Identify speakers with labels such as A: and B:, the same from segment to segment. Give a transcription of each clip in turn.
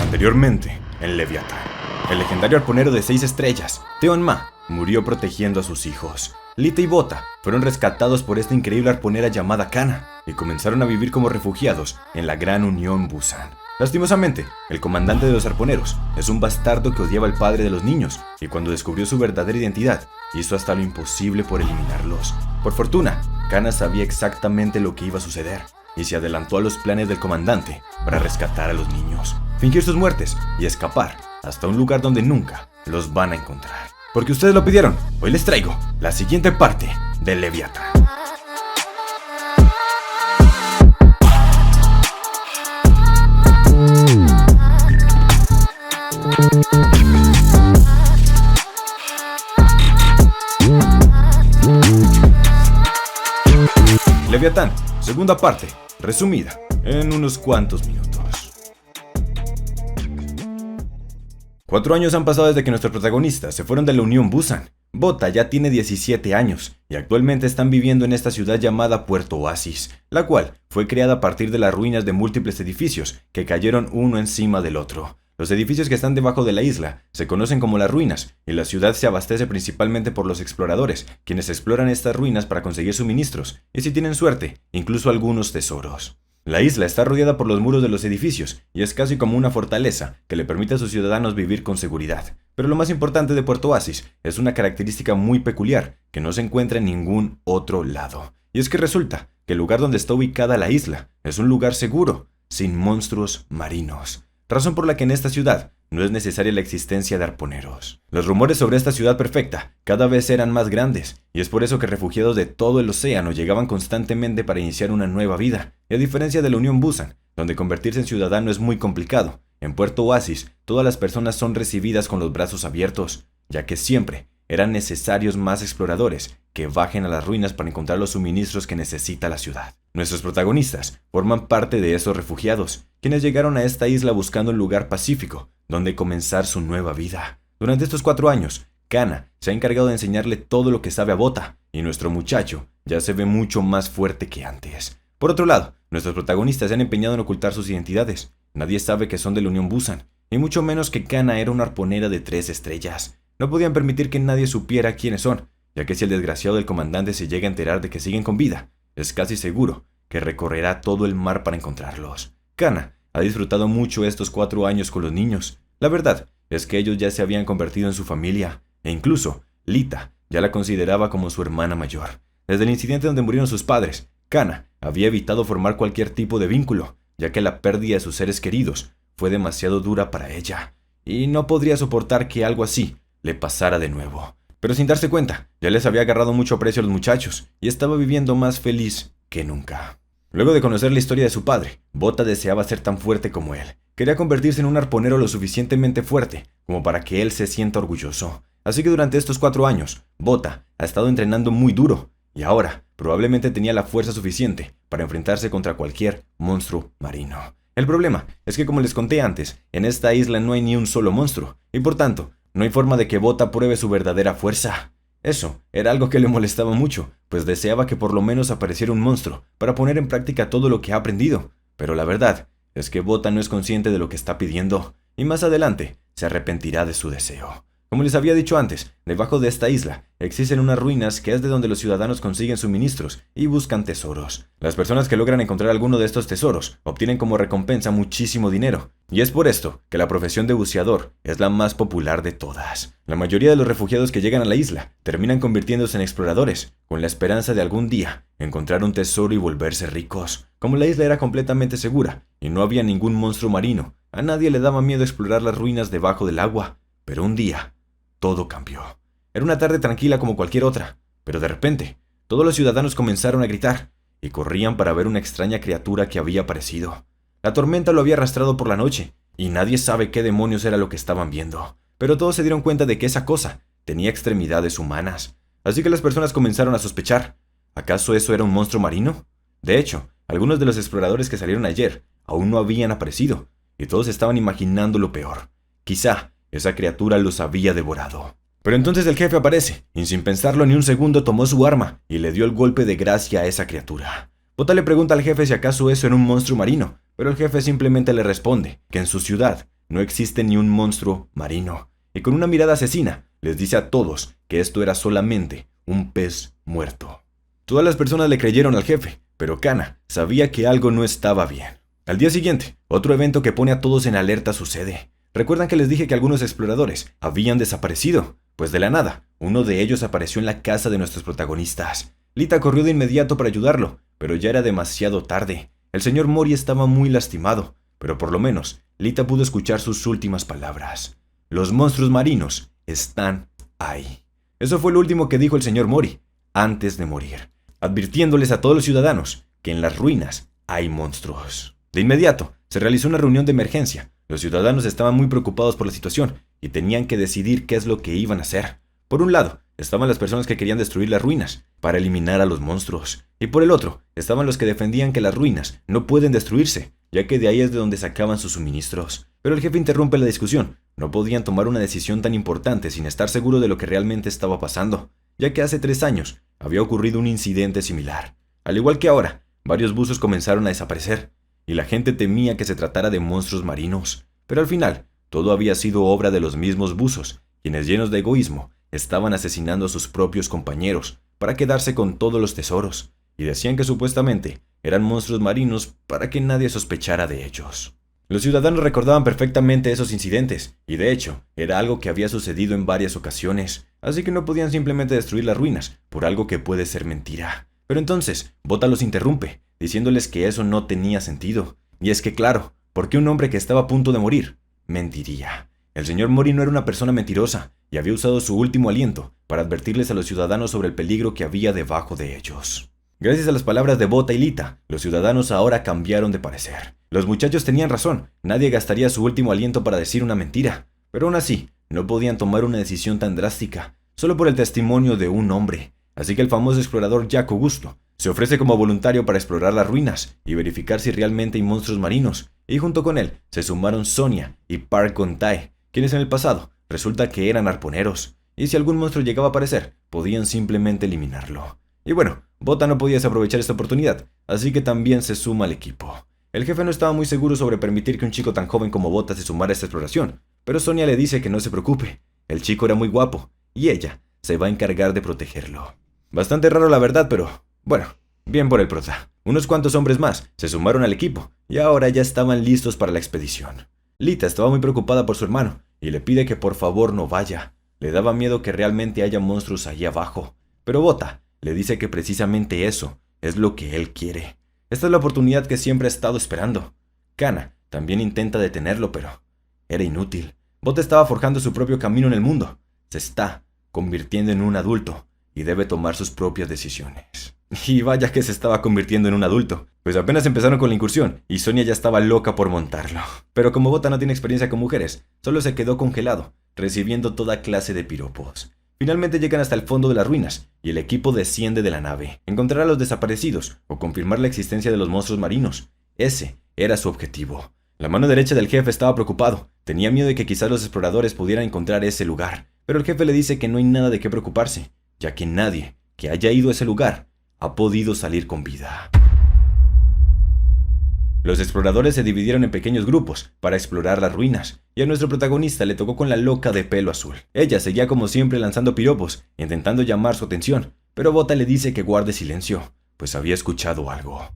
A: Anteriormente, en Leviatán, el legendario arponero de 6 estrellas, Theon Ma, murió protegiendo a sus hijos. Lita y Bota fueron rescatados por esta increíble arponera llamada Kanna y comenzaron a vivir como refugiados en la Gran Unión Busan. Lastimosamente, el comandante de los arponeros es un bastardo que odiaba al padre de los niños y cuando descubrió su verdadera identidad, hizo hasta lo imposible por eliminarlos. Por fortuna, Kanna sabía exactamente lo que iba a suceder y se adelantó a los planes del comandante para rescatar a los niños, fingir sus muertes y escapar hasta un lugar donde nunca los van a encontrar. Porque ustedes lo pidieron, hoy les traigo la siguiente parte de Leviatán. Leviatán, segunda parte, resumida en unos cuantos minutos. 4 años han pasado desde que nuestros protagonistas se fueron de la Unión Busan. Bota ya tiene 17 años y actualmente están viviendo en esta ciudad llamada Puerto Oasis, la cual fue creada a partir de las ruinas de múltiples edificios que cayeron uno encima del otro. Los edificios que están debajo de la isla se conocen como las ruinas y la ciudad se abastece principalmente por los exploradores, quienes exploran estas ruinas para conseguir suministros y si tienen suerte, incluso algunos tesoros. La isla está rodeada por los muros de los edificios y es casi como una fortaleza que le permite a sus ciudadanos vivir con seguridad. Pero lo más importante de Puerto Oasis es una característica muy peculiar que no se encuentra en ningún otro lado. Y es que resulta que el lugar donde está ubicada la isla es un lugar seguro, sin monstruos marinos. Razón por la que en esta ciudad no es necesaria la existencia de arponeros. Los rumores sobre esta ciudad perfecta cada vez eran más grandes, y es por eso que refugiados de todo el océano llegaban constantemente para iniciar una nueva vida. Y a diferencia de la Unión Busan, donde convertirse en ciudadano es muy complicado, en Puerto Oasis todas las personas son recibidas con los brazos abiertos, ya que siempre eran necesarios más exploradores que bajen a las ruinas para encontrar los suministros que necesita la ciudad. Nuestros protagonistas forman parte de esos refugiados, quienes llegaron a esta isla buscando un lugar pacífico donde comenzar su nueva vida. Durante estos 4 años, Kanna se ha encargado de enseñarle todo lo que sabe a Bota, y nuestro muchacho ya se ve mucho más fuerte que antes. Por otro lado, nuestros protagonistas se han empeñado en ocultar sus identidades. Nadie sabe que son de la Unión Busan, y mucho menos que Kanna era una arponera de 3 estrellas. No podían permitir que nadie supiera quiénes son, ya que si el desgraciado del comandante se llega a enterar de que siguen con vida, es casi seguro que recorrerá todo el mar para encontrarlos. Kanna ha disfrutado mucho estos 4 años con los niños. La verdad es que ellos ya se habían convertido en su familia, e incluso Lita ya la consideraba como su hermana mayor. Desde el incidente donde murieron sus padres, Kanna había evitado formar cualquier tipo de vínculo, ya que la pérdida de sus seres queridos fue demasiado dura para ella, y no podría soportar que algo así le pasara de nuevo. Pero sin darse cuenta, ya les había agarrado mucho aprecio a los muchachos, y estaba viviendo más feliz que nunca. Luego de conocer la historia de su padre, Bota deseaba ser tan fuerte como él. Quería convertirse en un arponero lo suficientemente fuerte como para que él se sienta orgulloso. Así que durante estos 4 años, Bota ha estado entrenando muy duro, y ahora probablemente tenía la fuerza suficiente para enfrentarse contra cualquier monstruo marino. El problema es que, como les conté antes, en esta isla no hay ni un solo monstruo, y por tanto, no hay forma de que Bota pruebe su verdadera fuerza. Eso era algo que le molestaba mucho, pues deseaba que por lo menos apareciera un monstruo para poner en práctica todo lo que ha aprendido. Pero la verdad es que Bota no es consciente de lo que está pidiendo, y más adelante se arrepentirá de su deseo. Como les había dicho antes, debajo de esta isla existen unas ruinas que es de donde los ciudadanos consiguen suministros y buscan tesoros. Las personas que logran encontrar alguno de estos tesoros obtienen como recompensa muchísimo dinero, y es por esto que la profesión de buceador es la más popular de todas. La mayoría de los refugiados que llegan a la isla terminan convirtiéndose en exploradores, con la esperanza de algún día encontrar un tesoro y volverse ricos. Como la isla era completamente segura y no había ningún monstruo marino, a nadie le daba miedo explorar las ruinas debajo del agua. Pero un día, todo cambió. Era una tarde tranquila como cualquier otra, pero de repente, todos los ciudadanos comenzaron a gritar y corrían para ver una extraña criatura que había aparecido. La tormenta lo había arrastrado por la noche, y nadie sabe qué demonios era lo que estaban viendo, pero todos se dieron cuenta de que esa cosa tenía extremidades humanas. Así que las personas comenzaron a sospechar. ¿Acaso eso era un monstruo marino? De hecho, algunos de los exploradores que salieron ayer aún no habían aparecido, y todos estaban imaginando lo peor. Quizá esa criatura los había devorado. Pero entonces el jefe aparece, y sin pensarlo ni un segundo tomó su arma y le dio el golpe de gracia a esa criatura. Bota le pregunta al jefe si acaso eso era un monstruo marino, pero el jefe simplemente le responde que en su ciudad no existe ni un monstruo marino. Y con una mirada asesina, les dice a todos que esto era solamente un pez muerto. Todas las personas le creyeron al jefe, pero Kana sabía que algo no estaba bien. Al día siguiente, otro evento que pone a todos en alerta sucede. ¿Recuerdan que les dije que algunos exploradores habían desaparecido? Pues de la nada, uno de ellos apareció en la casa de nuestros protagonistas. Lita corrió de inmediato para ayudarlo, pero ya era demasiado tarde. El señor Mori estaba muy lastimado, pero por lo menos Lita pudo escuchar sus últimas palabras. Los monstruos marinos están ahí. Eso fue lo último que dijo el señor Mori antes de morir, advirtiéndoles a todos los ciudadanos que en las ruinas hay monstruos. De inmediato, se realizó una reunión de emergencia. Los ciudadanos estaban muy preocupados por la situación y tenían que decidir qué es lo que iban a hacer. Por un lado, estaban las personas que querían destruir las ruinas para eliminar a los monstruos. Y por el otro, estaban los que defendían que las ruinas no pueden destruirse, ya que de ahí es de donde sacaban sus suministros. Pero el jefe interrumpe la discusión. No podían tomar una decisión tan importante sin estar seguro de lo que realmente estaba pasando, ya que hace 3 años había ocurrido un incidente similar. Al igual que ahora, varios buzos comenzaron a desaparecer, y la gente temía que se tratara de monstruos marinos. Pero al final, todo había sido obra de los mismos buzos, quienes llenos de egoísmo, estaban asesinando a sus propios compañeros para quedarse con todos los tesoros, y decían que supuestamente eran monstruos marinos para que nadie sospechara de ellos. Los ciudadanos recordaban perfectamente esos incidentes, y de hecho, era algo que había sucedido en varias ocasiones, así que no podían simplemente destruir las ruinas por algo que puede ser mentira. Pero entonces, Bota los interrumpe, diciéndoles que eso no tenía sentido. Y es que claro, ¿por qué un hombre que estaba a punto de morir mentiría? El señor Mori no era una persona mentirosa, y había usado su último aliento para advertirles a los ciudadanos sobre el peligro que había debajo de ellos. Gracias a las palabras de Bota y Lita, los ciudadanos ahora cambiaron de parecer. Los muchachos tenían razón, nadie gastaría su último aliento para decir una mentira, pero aún así, no podían tomar una decisión tan drástica, solo por el testimonio de un hombre. Así que el famoso explorador Jack Augusto se ofrece como voluntario para explorar las ruinas y verificar si realmente hay monstruos marinos, y junto con él se sumaron Sonia y Park Gon-tae, quienes en el pasado resulta que eran arponeros, y si algún monstruo llegaba a aparecer, podían simplemente eliminarlo. Y bueno, Bota no podía desaprovechar esta oportunidad, así que también se suma al equipo. El jefe no estaba muy seguro sobre permitir que un chico tan joven como Bota se sumara a esta exploración, pero Sonia le dice que no se preocupe, el chico era muy guapo, y ella se va a encargar de protegerlo. Bastante raro la verdad, pero bueno, bien por el prota. Unos cuantos hombres más se sumaron al equipo, y ahora ya estaban listos para la expedición. Lita estaba muy preocupada por su hermano, y le pide que por favor no vaya. Le daba miedo que realmente haya monstruos ahí abajo, pero Bota le dice que precisamente eso es lo que él quiere. Esta es la oportunidad que siempre ha estado esperando. Kana también intenta detenerlo, pero era inútil. Bota estaba forjando su propio camino en el mundo. Se está convirtiendo en un adulto y debe tomar sus propias decisiones. Y vaya que se estaba convirtiendo en un adulto, pues apenas empezaron con la incursión y Sonia ya estaba loca por montarlo. Pero como Bota no tiene experiencia con mujeres, solo se quedó congelado, recibiendo toda clase de piropos. Finalmente llegan hasta el fondo de las ruinas, y el equipo desciende de la nave. Encontrar a los desaparecidos, o confirmar la existencia de los monstruos marinos. Ese era su objetivo. La mano derecha del jefe estaba preocupado. Tenía miedo de que quizás los exploradores pudieran encontrar ese lugar. Pero el jefe le dice que no hay nada de qué preocuparse, ya que nadie que haya ido a ese lugar ha podido salir con vida. Los exploradores se dividieron en pequeños grupos para explorar las ruinas, y a nuestro protagonista le tocó con la loca de pelo azul. Ella seguía como siempre lanzando piropos, intentando llamar su atención, pero Bota le dice que guarde silencio, pues había escuchado algo.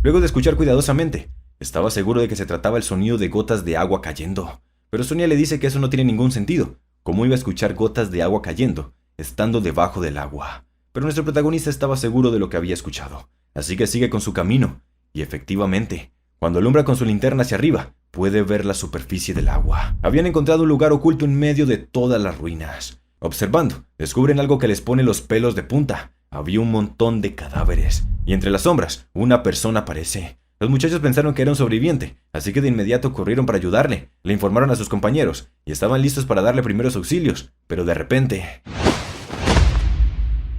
A: Luego de escuchar cuidadosamente, estaba seguro de que se trataba el sonido de gotas de agua cayendo, pero Sonia le dice que eso no tiene ningún sentido. ¿Cómo iba a escuchar gotas de agua cayendo, estando debajo del agua? Pero nuestro protagonista estaba seguro de lo que había escuchado. Así que sigue con su camino, y efectivamente, cuando alumbra con su linterna hacia arriba, puede ver la superficie del agua. Habían encontrado un lugar oculto en medio de todas las ruinas. Observando, descubren algo que les pone los pelos de punta. Había un montón de cadáveres, y entre las sombras, una persona aparece. Los muchachos pensaron que era un sobreviviente, así que de inmediato corrieron para ayudarle. Le informaron a sus compañeros, y estaban listos para darle primeros auxilios, pero de repente...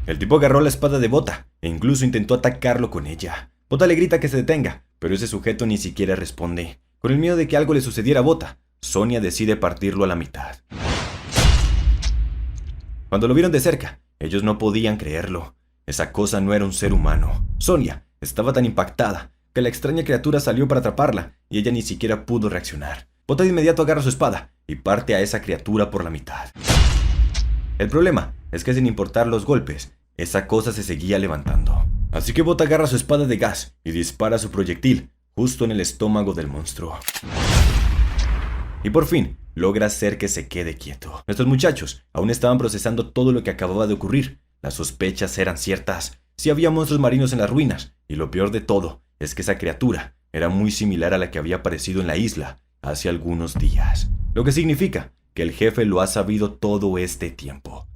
A: El tipo agarró la espada de Bota e incluso intentó atacarlo con ella. Bota le grita que se detenga, pero ese sujeto ni siquiera responde. Con el miedo de que algo le sucediera a Bota, Sonia decide partirlo a la mitad. Cuando lo vieron de cerca, ellos no podían creerlo. Esa cosa no era un ser humano. Sonia estaba tan impactada que la extraña criatura salió para atraparla y ella ni siquiera pudo reaccionar. Bota de inmediato agarra su espada y parte a esa criatura por la mitad. El problema es que sin importar los golpes, esa cosa se seguía levantando. Así que Bota agarra su espada de gas y dispara su proyectil justo en el estómago del monstruo. Y por fin, logra hacer que se quede quieto. Nuestros muchachos aún estaban procesando todo lo que acababa de ocurrir. Las sospechas eran ciertas. Sí había monstruos marinos en las ruinas, y lo peor de todo es que esa criatura era muy similar a la que había aparecido en la isla hace algunos días. Lo que significa que el jefe lo ha sabido todo este tiempo.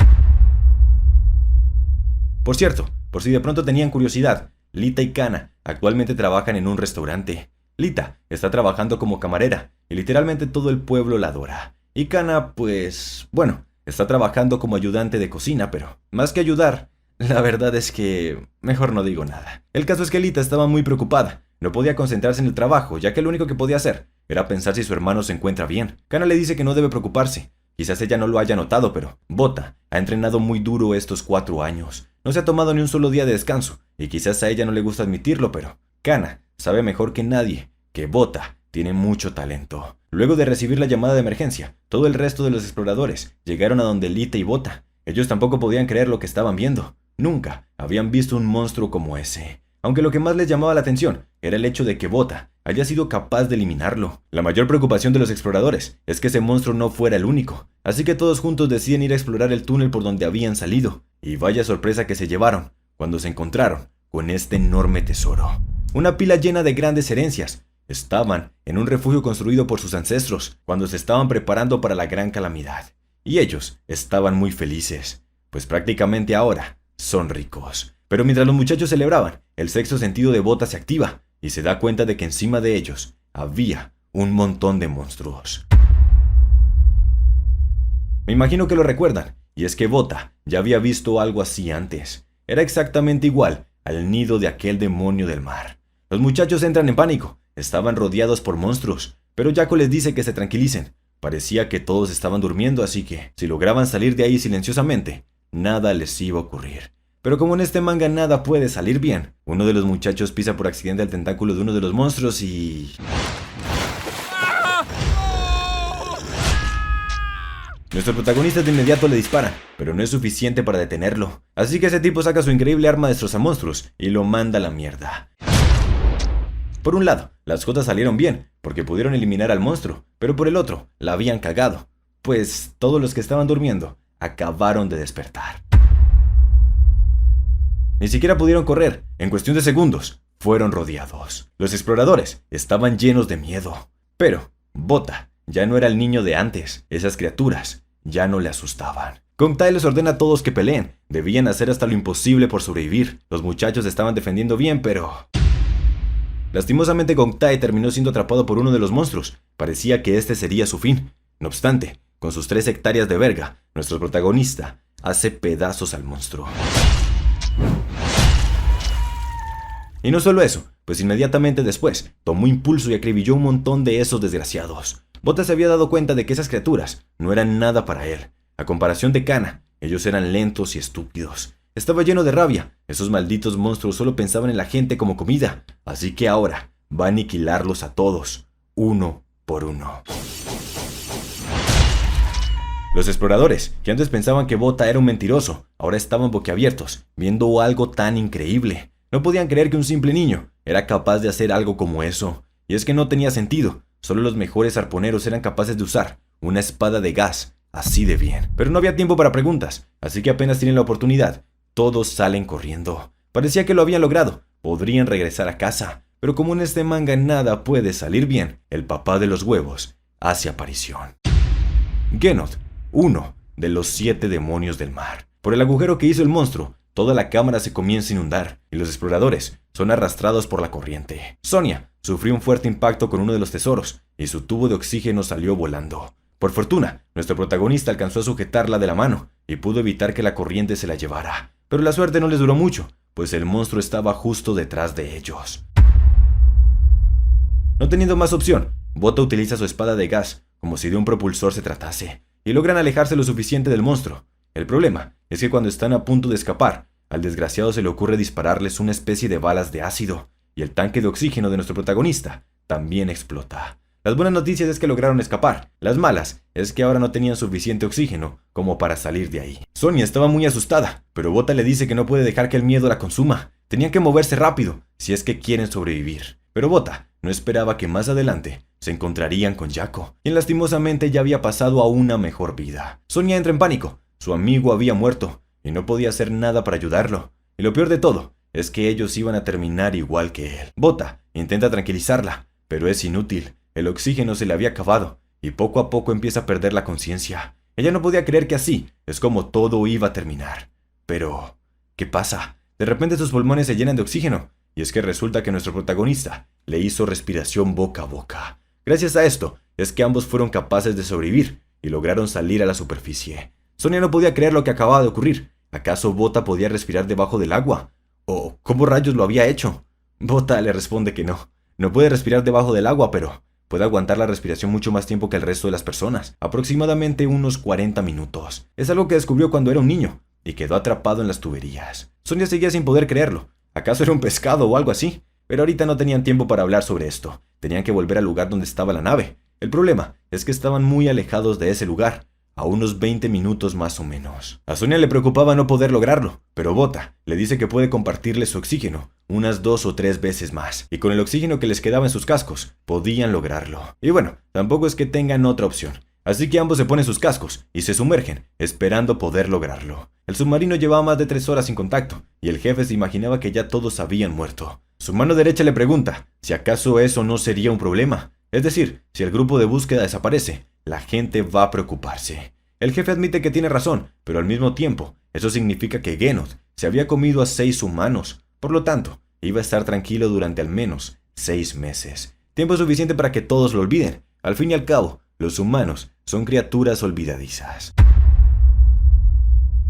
A: Por cierto, por si de pronto tenían curiosidad, Lita y Kana actualmente trabajan en un restaurante. Lita está trabajando como camarera y literalmente todo el pueblo la adora. Y Kana, pues, bueno, está trabajando como ayudante de cocina, pero más que ayudar, la verdad es que mejor no digo nada. El caso es que Lita estaba muy preocupada. No podía concentrarse en el trabajo, ya que lo único que podía hacer era pensar si su hermano se encuentra bien. Kana le dice que no debe preocuparse. Quizás ella no lo haya notado, pero Bota ha entrenado muy duro estos 4 años. No se ha tomado ni un solo día de descanso, y quizás a ella no le gusta admitirlo, pero Kana sabe mejor que nadie que Bota tiene mucho talento. Luego de recibir la llamada de emergencia, todo el resto de los exploradores llegaron a donde Lita y Bota. Ellos tampoco podían creer lo que estaban viendo. Nunca habían visto un monstruo como ese. Aunque lo que más les llamaba la atención era el hecho de que Bota haya sido capaz de eliminarlo. La mayor preocupación de los exploradores es que ese monstruo no fuera el único. Así que todos juntos deciden ir a explorar el túnel por donde habían salido. Y vaya sorpresa que se llevaron cuando se encontraron con este enorme tesoro. Una pila llena de grandes herencias. Estaban en un refugio construido por sus ancestros cuando se estaban preparando para la gran calamidad. Y ellos estaban muy felices, pues prácticamente ahora son ricos. Pero mientras los muchachos celebraban, el sexto sentido de Bota se activa y se da cuenta de que encima de ellos había un montón de monstruos. Me imagino que lo recuerdan, y es que Bota ya había visto algo así antes. Era exactamente igual al nido de aquel demonio del mar. Los muchachos entran en pánico, estaban rodeados por monstruos, pero Jaco les dice que se tranquilicen. Parecía que todos estaban durmiendo, así que si lograban salir de ahí silenciosamente, nada les iba a ocurrir. Pero como en este manga nada puede salir bien, uno de los muchachos pisa por accidente el tentáculo de uno de los monstruos y... Nuestro protagonista de inmediato le dispara, pero no es suficiente para detenerlo. Así que ese tipo saca su increíble arma destrozamonstruos y lo manda a la mierda. Por un lado, las cosas salieron bien, porque pudieron eliminar al monstruo, pero por el otro, la habían cagado, pues todos los que estaban durmiendo acabaron de despertar. Ni siquiera pudieron correr, en cuestión de segundos, fueron rodeados. Los exploradores estaban llenos de miedo, pero Bota ya no era el niño de antes, esas criaturas ya no le asustaban. Kongtae les ordena a todos que peleen, debían hacer hasta lo imposible por sobrevivir. Los muchachos estaban defendiendo bien, pero... Lastimosamente Kongtae terminó siendo atrapado por uno de los monstruos. Parecía que este sería su fin. No obstante, con sus 3 hectáreas de verga, nuestro protagonista hace pedazos al monstruo. Y no solo eso, pues inmediatamente después tomó impulso y acribilló un montón de esos desgraciados. Bota se había dado cuenta de que esas criaturas no eran nada para él. A comparación de Kana, ellos eran lentos y estúpidos. Estaba lleno de rabia. Esos malditos monstruos solo pensaban en la gente como comida. Así que ahora va a aniquilarlos a todos, uno por uno. Los exploradores, que antes pensaban que Bota era un mentiroso, ahora estaban boquiabiertos, viendo algo tan increíble. No podían creer que un simple niño era capaz de hacer algo como eso. Y es que no tenía sentido. Solo los mejores arponeros eran capaces de usar una espada de gas así de bien. Pero no había tiempo para preguntas, así que apenas tienen la oportunidad, todos salen corriendo. Parecía que lo habían logrado, podrían regresar a casa. Pero como en este manga nada puede salir bien, el papá de los huevos hace aparición. Genod, uno de los 7 demonios del mar. Por el agujero que hizo el monstruo, toda la cámara se comienza a inundar y los exploradores son arrastrados por la corriente. Sonia sufrió un fuerte impacto con uno de los tesoros y su tubo de oxígeno salió volando. Por fortuna, nuestro protagonista alcanzó a sujetarla de la mano y pudo evitar que la corriente se la llevara. Pero la suerte no les duró mucho, pues el monstruo estaba justo detrás de ellos. No teniendo más opción, Bota utiliza su espada de gas como si de un propulsor se tratase y logran alejarse lo suficiente del monstruo. El problema es que cuando están a punto de escapar, al desgraciado se le ocurre dispararles una especie de balas de ácido. y el tanque de oxígeno de nuestro protagonista también explota. Las buenas noticias es que lograron escapar. Las malas es que ahora no tenían suficiente oxígeno como para salir de ahí. Sonia estaba muy asustada, pero Bota le dice que no puede dejar que el miedo la consuma. Tenían que moverse rápido si es que quieren sobrevivir. Pero Bota no esperaba que más adelante se encontrarían con Jaco, quien lastimosamente ya había pasado a una mejor vida. Sonia entra en pánico. Su amigo había muerto y no podía hacer nada para ayudarlo. Y lo peor de todo es que ellos iban a terminar igual que él. Bota intenta tranquilizarla, pero es inútil. El oxígeno se le había acabado y poco a poco empieza a perder la conciencia. Ella no podía creer que así es como todo iba a terminar. Pero, ¿qué pasa? De repente sus pulmones se llenan de oxígeno, y es que resulta que nuestro protagonista le hizo respiración boca a boca. Gracias a esto es que ambos fueron capaces de sobrevivir y lograron salir a la superficie. Sonia no podía creer lo que acababa de ocurrir. ¿Acaso Bota podía respirar debajo del agua? ¿O cómo rayos lo había hecho? Bota le responde que no. No puede respirar debajo del agua, pero puede aguantar la respiración mucho más tiempo que el resto de las personas, aproximadamente unos 40 minutos. Es algo que descubrió cuando era un niño y quedó atrapado en las tuberías. Sonia seguía sin poder creerlo. ¿Acaso era un pescado o algo así? Pero ahorita no tenían tiempo para hablar sobre esto. Tenían que volver al lugar donde estaba la nave. El problema es que estaban muy alejados de ese lugar, a unos 20 minutos más o menos. A Sonia le preocupaba no poder lograrlo, pero Bota le dice que puede compartirle su oxígeno unas 2 o 3 veces más, y con el oxígeno que les quedaba en sus cascos, podían lograrlo. Y bueno, tampoco es que tengan otra opción, así que ambos se ponen sus cascos y se sumergen, esperando poder lograrlo. El submarino llevaba más de 3 horas sin contacto, y el jefe se imaginaba que ya todos habían muerto. Su mano derecha le pregunta si acaso eso no sería un problema. Es decir, si el grupo de búsqueda desaparece, la gente va a preocuparse. El jefe admite que tiene razón, pero al mismo tiempo, eso significa que Genoth se había comido a 6 humanos. Por lo tanto, iba a estar tranquilo durante al menos 6 meses. Tiempo suficiente para que todos lo olviden. Al fin y al cabo, los humanos son criaturas olvidadizas.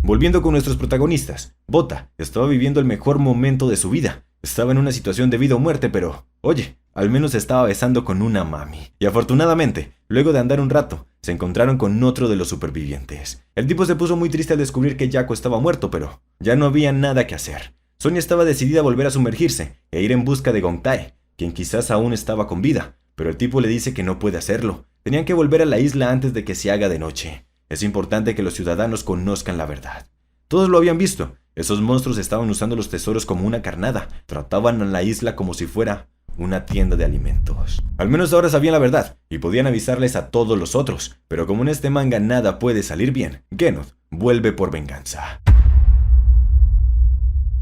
A: Volviendo con nuestros protagonistas, Bota estaba viviendo el mejor momento de su vida. Estaba en una situación de vida o muerte, pero, oye, al menos se estaba besando con una mami. Y afortunadamente, luego de andar un rato, se encontraron con otro de los supervivientes. El tipo se puso muy triste al descubrir que Jaco estaba muerto, pero ya no había nada que hacer. Sonia estaba decidida a volver a sumergirse e ir en busca de Gongtae, quien quizás aún estaba con vida, pero el tipo le dice que no puede hacerlo. Tenían que volver a la isla antes de que se haga de noche. Es importante que los ciudadanos conozcan la verdad. Todos lo habían visto. Esos monstruos estaban usando los tesoros como una carnada. Trataban a la isla como si fuera una tienda de alimentos. Al menos ahora sabían la verdad y podían avisarles a todos los otros. Pero como en este manga nada puede salir bien, Genoth vuelve por venganza.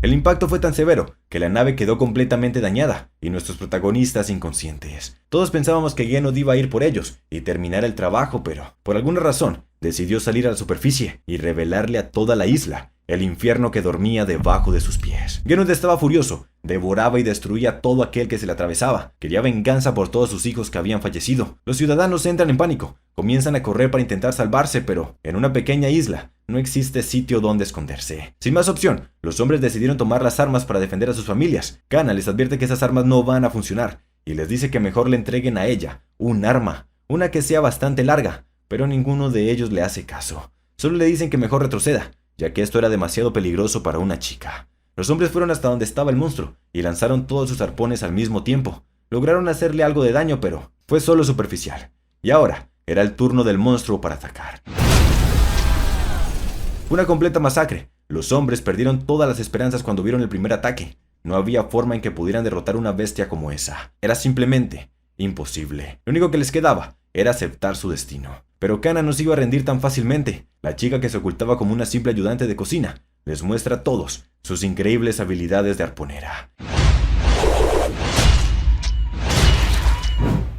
A: El impacto fue tan severo que la nave quedó completamente dañada y nuestros protagonistas inconscientes. Todos pensábamos que Genoth iba a ir por ellos y terminar el trabajo, pero por alguna razón decidió salir a la superficie y revelarle a toda la isla el infierno que dormía debajo de sus pies. Genoth estaba furioso, devoraba y destruía a todo aquel que se le atravesaba. Quería venganza por todos sus hijos que habían fallecido. Los ciudadanos entran en pánico, comienzan a correr para intentar salvarse, pero en una pequeña isla no existe sitio donde esconderse. Sin más opción, los hombres decidieron tomar las armas para defender a sus familias. Kana les advierte que esas armas no van a funcionar y les dice que mejor le entreguen a ella un arma, una que sea bastante larga, pero ninguno de ellos le hace caso. Solo le dicen que mejor retroceda, ya que esto era demasiado peligroso para una chica. Los hombres fueron hasta donde estaba el monstruo y lanzaron todos sus arpones al mismo tiempo. Lograron hacerle algo de daño, pero fue solo superficial. Y ahora era el turno del monstruo para atacar. Fue una completa masacre. Los hombres perdieron todas las esperanzas cuando vieron el primer ataque. No había forma en que pudieran derrotar una bestia como esa. Era simplemente imposible. Lo único que les quedaba era aceptar su destino. Pero Kana no se iba a rendir tan fácilmente. La chica que se ocultaba como una simple ayudante de cocina les muestra a todos sus increíbles habilidades de arponera.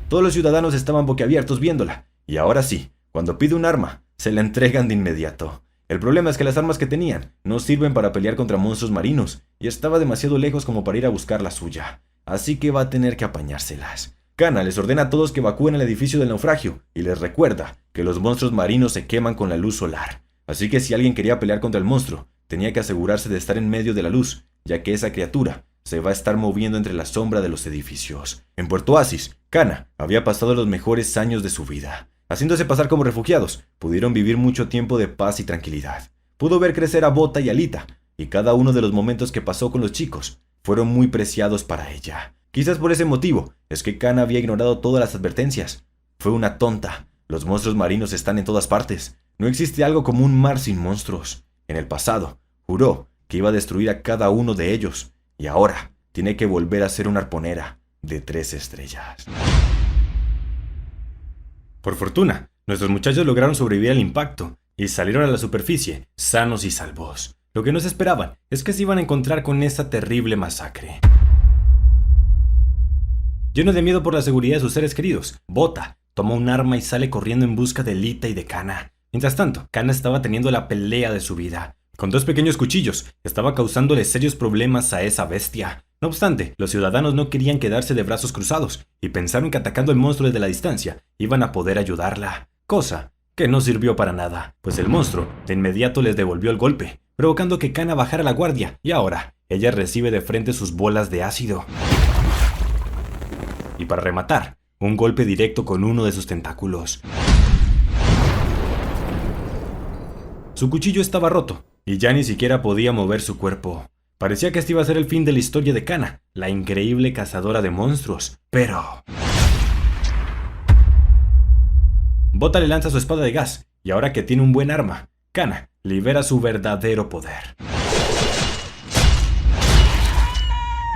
A: Todos los ciudadanos estaban boquiabiertos viéndola, y ahora sí, cuando pide un arma, se la entregan de inmediato. El problema es que las armas que tenían no sirven para pelear contra monstruos marinos, y estaba demasiado lejos como para ir a buscar la suya, así que va a tener que apañárselas. Kana les ordena a todos que evacúen el edificio del naufragio, y les recuerda que los monstruos marinos se queman con la luz solar, así que si alguien quería pelear contra el monstruo, tenía que asegurarse de estar en medio de la luz, ya que esa criatura se va a estar moviendo entre la sombra de los edificios. En Puerto Oasis, Kana había pasado los mejores años de su vida. Haciéndose pasar como refugiados, pudieron vivir mucho tiempo de paz y tranquilidad. Pudo ver crecer a Bota y a Lita, y cada uno de los momentos que pasó con los chicos fueron muy preciados para ella. Quizás por ese motivo es que Kana había ignorado todas las advertencias. Fue una tonta. Los monstruos marinos están en todas partes. No existe algo como un mar sin monstruos. En el pasado, juró que iba a destruir a cada uno de ellos. Y ahora tiene que volver a ser una arponera de 3 estrellas. Por fortuna, nuestros muchachos lograron sobrevivir al impacto y salieron a la superficie sanos y salvos. Lo que no se esperaban es que se iban a encontrar con esta terrible masacre. Lleno de miedo por la seguridad de sus seres queridos, Bota toma un arma y sale corriendo en busca de Lita y de Kana. Mientras tanto, Kana estaba teniendo la pelea de su vida. Con 2 pequeños cuchillos, estaba causándole serios problemas a esa bestia. No obstante, los ciudadanos no querían quedarse de brazos cruzados y pensaron que atacando al monstruo desde la distancia iban a poder ayudarla. Cosa que no sirvió para nada, pues el monstruo de inmediato les devolvió el golpe, provocando que Kana bajara la guardia, y ahora ella recibe de frente sus bolas de ácido. Y para rematar, un golpe directo con uno de sus tentáculos. Su cuchillo estaba roto y ya ni siquiera podía mover su cuerpo. Parecía que este iba a ser el fin de la historia de Kana, la increíble cazadora de monstruos, pero... Bota le lanza su espada de gas, y ahora que tiene un buen arma, Kana libera su verdadero poder.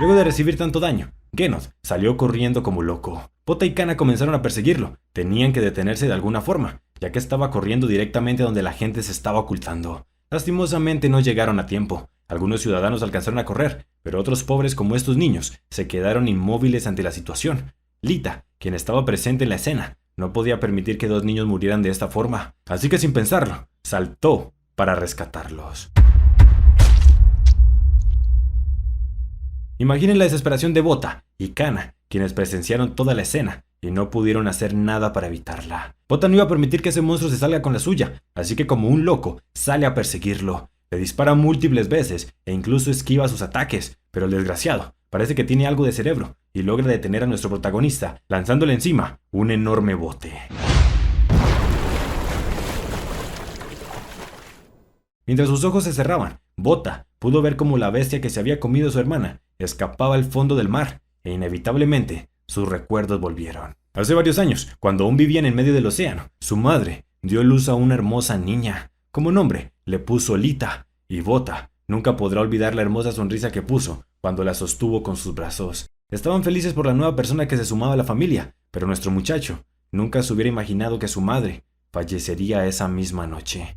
A: Luego de recibir tanto daño, Gennoth salió corriendo como loco. Bota y Kana comenzaron a perseguirlo. Tenían que detenerse de alguna forma, ya que estaba corriendo directamente donde la gente se estaba ocultando. Lastimosamente no llegaron a tiempo. Algunos ciudadanos alcanzaron a correr, pero otros pobres como estos niños se quedaron inmóviles ante la situación. Lita, quien estaba presente en la escena, no podía permitir que 2 niños murieran de esta forma, así que sin pensarlo, saltó para rescatarlos. Imaginen la desesperación de Bota y Kana, quienes presenciaron toda la escena y no pudieron hacer nada para evitarla. Bota no iba a permitir que ese monstruo se salga con la suya, así que como un loco sale a perseguirlo. Le dispara múltiples veces e incluso esquiva sus ataques, pero el desgraciado parece que tiene algo de cerebro y logra detener a nuestro protagonista, lanzándole encima un enorme bote. Mientras sus ojos se cerraban, Bota pudo ver cómo la bestia que se había comido a su hermana escapaba al fondo del mar, e inevitablemente sus recuerdos volvieron. Hace varios años, cuando aún vivían en medio del océano, su madre dio luz a una hermosa niña. Como nombre, le puso Lita, y Bota nunca podrá olvidar la hermosa sonrisa que puso cuando la sostuvo con sus brazos. Estaban felices por la nueva persona que se sumaba a la familia, pero nuestro muchacho nunca se hubiera imaginado que su madre fallecería esa misma noche.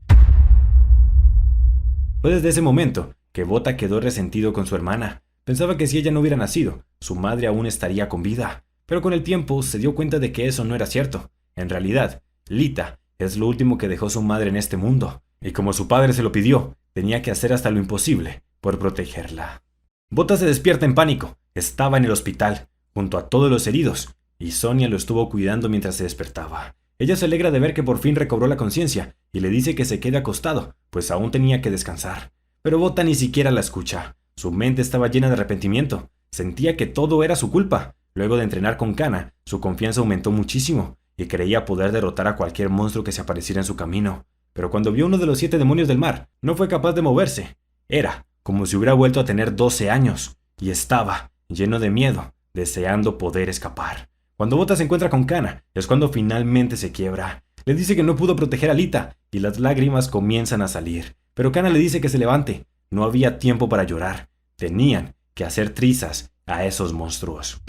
A: Fue desde ese momento que Bota quedó resentido con su hermana. Pensaba que si ella no hubiera nacido, su madre aún estaría con vida. Pero con el tiempo se dio cuenta de que eso no era cierto. En realidad, Lita es lo último que dejó su madre en este mundo. Y como su padre se lo pidió, tenía que hacer hasta lo imposible por protegerla. Bota se despierta en pánico. Estaba en el hospital, junto a todos los heridos, y Sonia lo estuvo cuidando mientras se despertaba. Ella se alegra de ver que por fin recobró la conciencia y le dice que se quede acostado, pues aún tenía que descansar. Pero Bota ni siquiera la escucha. Su mente estaba llena de arrepentimiento. Sentía que todo era su culpa. Luego de entrenar con Kana, su confianza aumentó muchísimo y creía poder derrotar a cualquier monstruo que se apareciera en su camino. Pero cuando vio uno de los 7 demonios del mar, no fue capaz de moverse. Era como si hubiera vuelto a tener 12 años y estaba lleno de miedo, deseando poder escapar. Cuando Bota se encuentra con Kana, es cuando finalmente se quiebra. Le dice que no pudo proteger a Lita y las lágrimas comienzan a salir. Pero Kana le dice que se levante. No había tiempo para llorar. Tenían que hacer trizas a esos monstruos.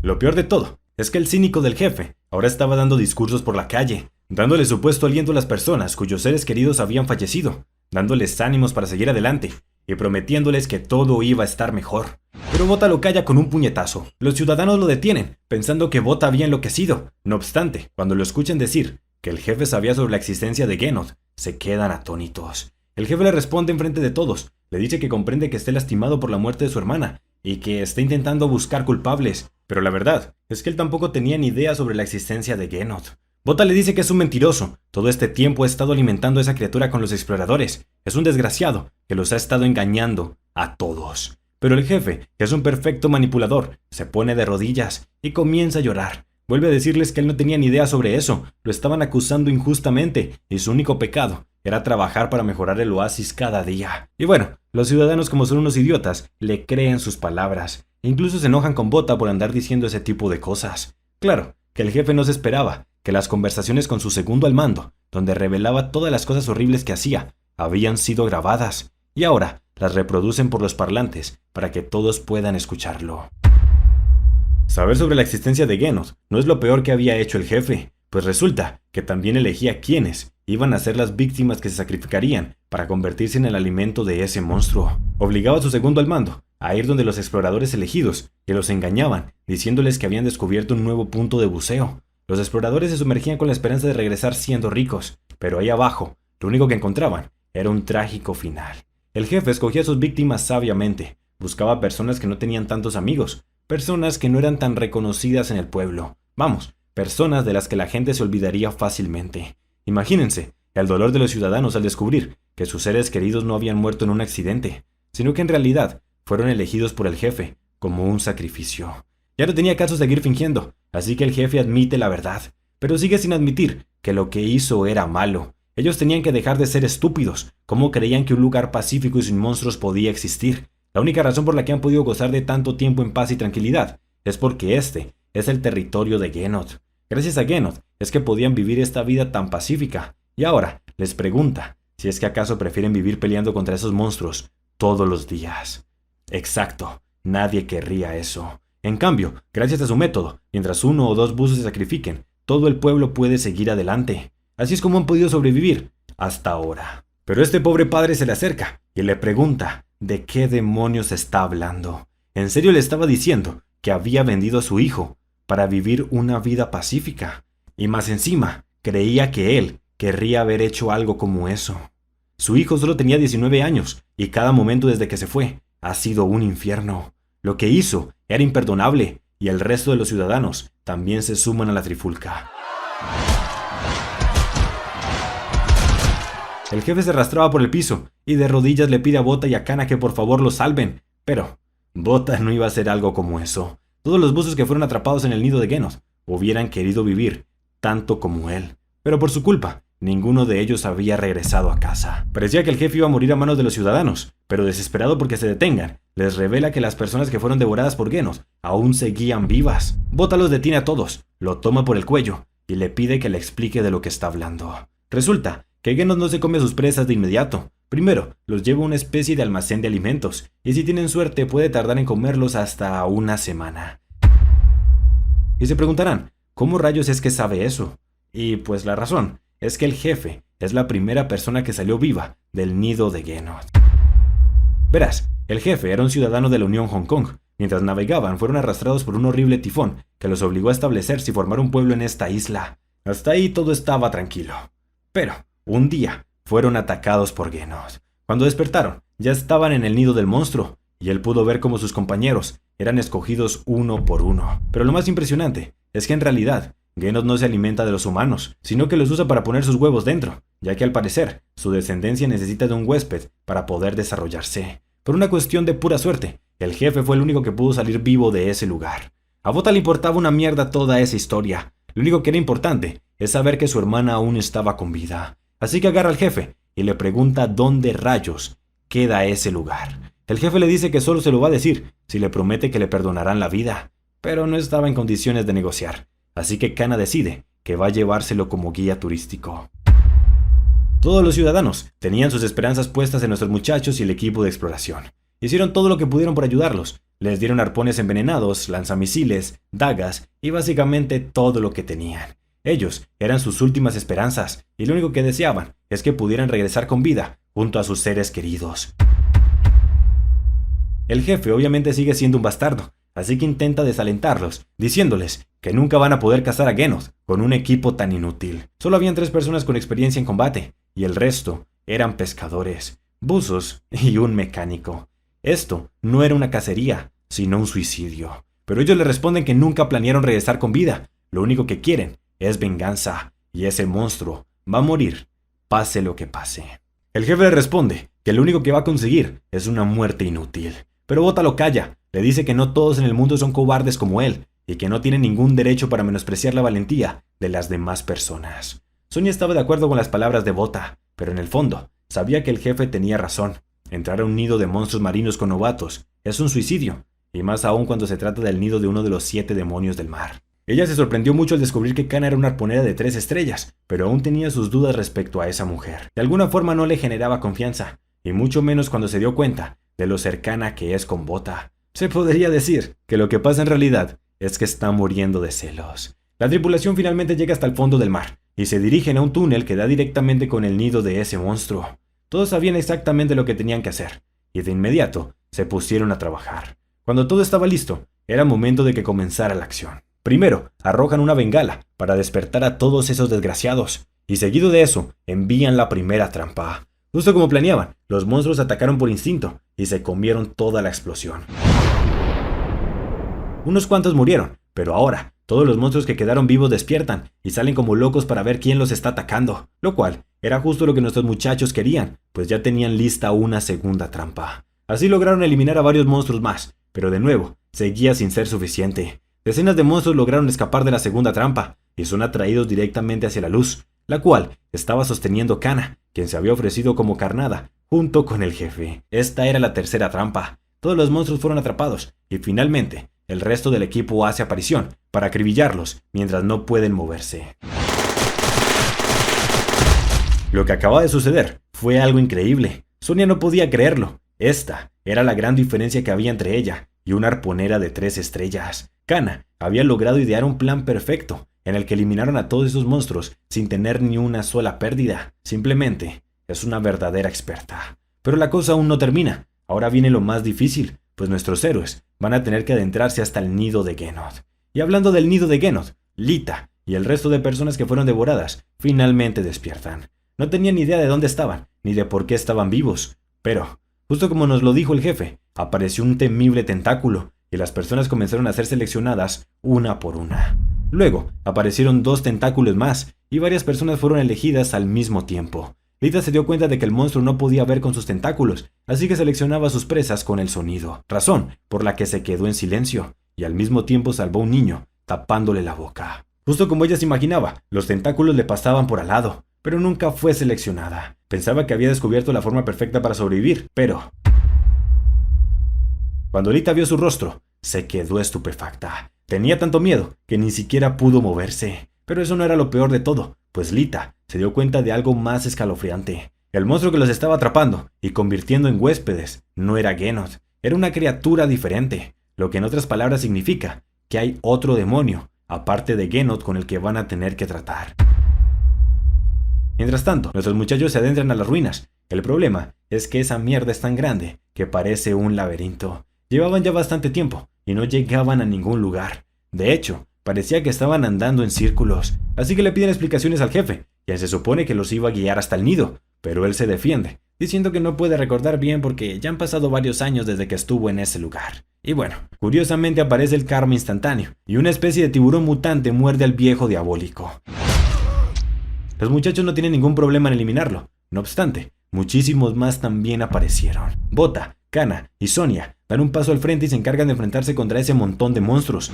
A: Lo peor de todo es que el cínico del jefe ahora estaba dando discursos por la calle, dándole supuesto aliento a las personas cuyos seres queridos habían fallecido, dándoles ánimos para seguir adelante y prometiéndoles que todo iba a estar mejor. Pero Bota lo calla con un puñetazo. Los ciudadanos lo detienen, pensando que Bota había enloquecido. No obstante, cuando lo escuchan decir que el jefe sabía sobre la existencia de Gennoth, se quedan atónitos. El jefe le responde enfrente de todos. Le dice que comprende que esté lastimado por la muerte de su hermana y que está intentando buscar culpables. Pero la verdad es que él tampoco tenía ni idea sobre la existencia de Gennoth. Bota le dice que es un mentiroso. Todo este tiempo ha estado alimentando a esa criatura con los exploradores. Es un desgraciado que los ha estado engañando a todos. Pero el jefe, que es un perfecto manipulador, se pone de rodillas y comienza a llorar. Vuelve a decirles que él no tenía ni idea sobre eso. Lo estaban acusando injustamente y su único pecado era trabajar para mejorar el oasis cada día. Y bueno, Los ciudadanos, como son unos idiotas, le creen sus palabras. Incluso se enojan con Bota por andar diciendo ese tipo de cosas. Claro, que el jefe no se esperaba que las conversaciones con su segundo al mando, donde revelaba todas las cosas horribles que hacía, habían sido grabadas, y ahora las reproducen por los parlantes para que todos puedan escucharlo. Saber sobre la existencia de Genos no es lo peor que había hecho el jefe, pues resulta que también elegía quiénes iban a ser las víctimas que se sacrificarían para convertirse en el alimento de ese monstruo. Obligaba a su segundo al mando a ir donde los exploradores elegidos, que los engañaban, diciéndoles que habían descubierto un nuevo punto de buceo. Los exploradores se sumergían con la esperanza de regresar siendo ricos, pero ahí abajo, lo único que encontraban era un trágico final. El jefe escogía a sus víctimas sabiamente, buscaba personas que no tenían tantos amigos, personas que no eran tan reconocidas en el pueblo. Vamos, personas de las que la gente se olvidaría fácilmente. Imagínense el dolor de los ciudadanos al descubrir que sus seres queridos no habían muerto en un accidente, sino que en realidad fueron elegidos por el jefe como un sacrificio. Ya no tenía caso seguir fingiendo, así que el jefe admite la verdad, pero sigue sin admitir que lo que hizo era malo. Ellos tenían que dejar de ser estúpidos. ¿Cómo creían que un lugar pacífico y sin monstruos podía existir? La única razón por la que han podido gozar de tanto tiempo en paz y tranquilidad es porque este es el territorio de Genoth. Gracias a Genoth es que podían vivir esta vida tan pacífica. Y ahora les pregunta si es que acaso prefieren vivir peleando contra esos monstruos todos los días. Exacto, nadie querría eso. En cambio, gracias a su método, mientras 1 o 2 buzos se sacrifiquen, todo el pueblo puede seguir adelante. Así es como han podido sobrevivir hasta ahora. Pero este pobre padre se le acerca y le pregunta ¿de qué demonios está hablando? ¿En serio le estaba diciendo que había vendido a su hijo para vivir una vida pacífica? Y más encima, creía que él querría haber hecho algo como eso. Su hijo solo tenía 19 años y cada momento desde que se fue ha sido un infierno. Lo que hizo era imperdonable y el resto de los ciudadanos también se suman a la trifulca. El jefe se arrastraba por el piso y de rodillas le pide a Bota y a Kana que por favor lo salven. Pero Bota no iba a hacer algo como eso. Todos los buzos que fueron atrapados en el nido de Genos hubieran querido vivir tanto como él. Pero por su culpa, ninguno de ellos había regresado a casa. Parecía que el jefe iba a morir a manos de los ciudadanos, pero desesperado porque se detengan, les revela que las personas que fueron devoradas por Genos aún seguían vivas. Bota los detiene a todos, lo toma por el cuello y le pide que le explique de lo que está hablando. Resulta que Genos no se come a sus presas de inmediato. Primero, los lleva a una especie de almacén de alimentos, y si tienen suerte puede tardar en comerlos hasta una semana. Y se preguntarán, ¿cómo rayos es que sabe eso? Y pues la razón es que el jefe es la primera persona que salió viva del nido de Genos. Verás, el jefe era un ciudadano de la Unión Hong Kong. Mientras navegaban, fueron arrastrados por un horrible tifón que los obligó a establecerse y formar un pueblo en esta isla. Hasta ahí todo estaba tranquilo. Pero un día fueron atacados por Genos. Cuando despertaron, ya estaban en el nido del monstruo, y él pudo ver cómo sus compañeros eran escogidos uno por uno. Pero lo más impresionante es que en realidad Genos no se alimenta de los humanos, sino que los usa para poner sus huevos dentro, ya que al parecer su descendencia necesita de un huésped para poder desarrollarse. Por una cuestión de pura suerte, el jefe fue el único que pudo salir vivo de ese lugar. A Bota le importaba una mierda toda esa historia. Lo único que era importante es saber que su hermana aún estaba con vida. Así que agarra al jefe y le pregunta dónde rayos queda ese lugar. El jefe le dice que solo se lo va a decir si le promete que le perdonarán la vida, pero no estaba en condiciones de negociar. Así que Kana decide que va a llevárselo como guía turístico. Todos los ciudadanos tenían sus esperanzas puestas en nuestros muchachos y el equipo de exploración. Hicieron todo lo que pudieron por ayudarlos. Les dieron arpones envenenados, lanzamisiles, dagas y básicamente todo lo que tenían. Ellos eran sus últimas esperanzas y lo único que deseaban es que pudieran regresar con vida junto a sus seres queridos. El jefe obviamente sigue siendo un bastardo, así que intenta desalentarlos, diciéndoles que nunca van a poder cazar a Genos con un equipo tan inútil. Solo habían 3 personas con experiencia en combate y el resto eran pescadores, buzos y un mecánico. Esto no era una cacería, sino un suicidio. Pero ellos le responden que nunca planearon regresar con vida. Lo único que quieren es venganza, y ese monstruo va a morir, pase lo que pase. El jefe le responde que lo único que va a conseguir es una muerte inútil. Pero Bota lo calla, le dice que no todos en el mundo son cobardes como él, y que no tiene ningún derecho para menospreciar la valentía de las demás personas. Sonia estaba de acuerdo con las palabras de Bota, pero en el fondo sabía que el jefe tenía razón. entrar a un nido de monstruos marinos con novatos es un suicidio, y más aún cuando se trata del nido de uno de los 7 demonios del mar. Ella se sorprendió mucho al descubrir que Kana era una arponera de 3 estrellas, pero aún tenía sus dudas respecto a esa mujer. De alguna forma no le generaba confianza, y mucho menos cuando se dio cuenta de lo cercana que es con Bota. Se podría decir que lo que pasa en realidad es que está muriendo de celos. La tripulación finalmente llega hasta el fondo del mar, y se dirigen a un túnel que da directamente con el nido de ese monstruo. Todos sabían exactamente lo que tenían que hacer, y de inmediato se pusieron a trabajar. Cuando todo estaba listo, era momento de que comenzara la acción. Primero, arrojan una bengala para despertar a todos esos desgraciados, y seguido de eso, envían la primera trampa. Justo como planeaban, los monstruos atacaron por instinto y se comieron toda la explosión. Unos cuantos murieron, pero ahora, todos los monstruos que quedaron vivos despiertan y salen como locos para ver quién los está atacando, lo cual era justo lo que nuestros muchachos querían, pues ya tenían lista una segunda trampa. Así lograron eliminar a varios monstruos más, pero de nuevo, seguía sin ser suficiente. Decenas de monstruos lograron escapar de la segunda trampa y son atraídos directamente hacia la luz, la cual estaba sosteniendo Kana, quien se había ofrecido como carnada, junto con el jefe. Esta era la tercera trampa. Todos los monstruos fueron atrapados y finalmente el resto del equipo hace aparición para acribillarlos mientras no pueden moverse. Lo que acaba de suceder fue algo increíble. Sonia no podía creerlo. Esta era la gran diferencia que había entre ella y una arponera de 3 estrellas. Kana había logrado idear un plan perfecto en el que eliminaron a todos esos monstruos sin tener ni una sola pérdida. Simplemente es una verdadera experta. Pero la cosa aún no termina. Ahora viene lo más difícil, pues nuestros héroes van a tener que adentrarse hasta el nido de Genod. Y hablando del nido de Genod, Lita y el resto de personas que fueron devoradas finalmente despiertan. No tenían ni idea de dónde estaban, ni de por qué estaban vivos. Pero, justo como nos lo dijo el jefe, apareció un temible tentáculo y las personas comenzaron a ser seleccionadas una por una. Luego, aparecieron 2 tentáculos más y varias personas fueron elegidas al mismo tiempo. Lita se dio cuenta de que el monstruo no podía ver con sus tentáculos, así que seleccionaba a sus presas con el sonido, razón por la que se quedó en silencio y al mismo tiempo salvó a un niño, tapándole la boca. Justo como ella se imaginaba, los tentáculos le pasaban por al lado, pero nunca fue seleccionada. Pensaba que había descubierto la forma perfecta para sobrevivir, pero cuando Lita vio su rostro, se quedó estupefacta. Tenía tanto miedo que ni siquiera pudo moverse. Pero eso no era lo peor de todo, pues Lita se dio cuenta de algo más escalofriante. El monstruo que los estaba atrapando y convirtiendo en huéspedes no era Genod, era una criatura diferente, lo que en otras palabras significa que hay otro demonio, aparte de Genod, con el que van a tener que tratar. Mientras tanto, nuestros muchachos se adentran a las ruinas. El problema es que esa mierda es tan grande que parece un laberinto. Llevaban ya bastante tiempo y no llegaban a ningún lugar. De hecho, parecía que estaban andando en círculos, así que le piden explicaciones al jefe, quien se supone que los iba a guiar hasta el nido, pero él se defiende, diciendo que no puede recordar bien porque ya han pasado varios años desde que estuvo en ese lugar. Y bueno, curiosamente aparece el karma instantáneo, y una especie de tiburón mutante muerde al viejo diabólico. Los muchachos no tienen ningún problema en eliminarlo, no obstante, muchísimos más también aparecieron. Bota, Kana y Sonia dan un paso al frente y se encargan de enfrentarse contra ese montón de monstruos.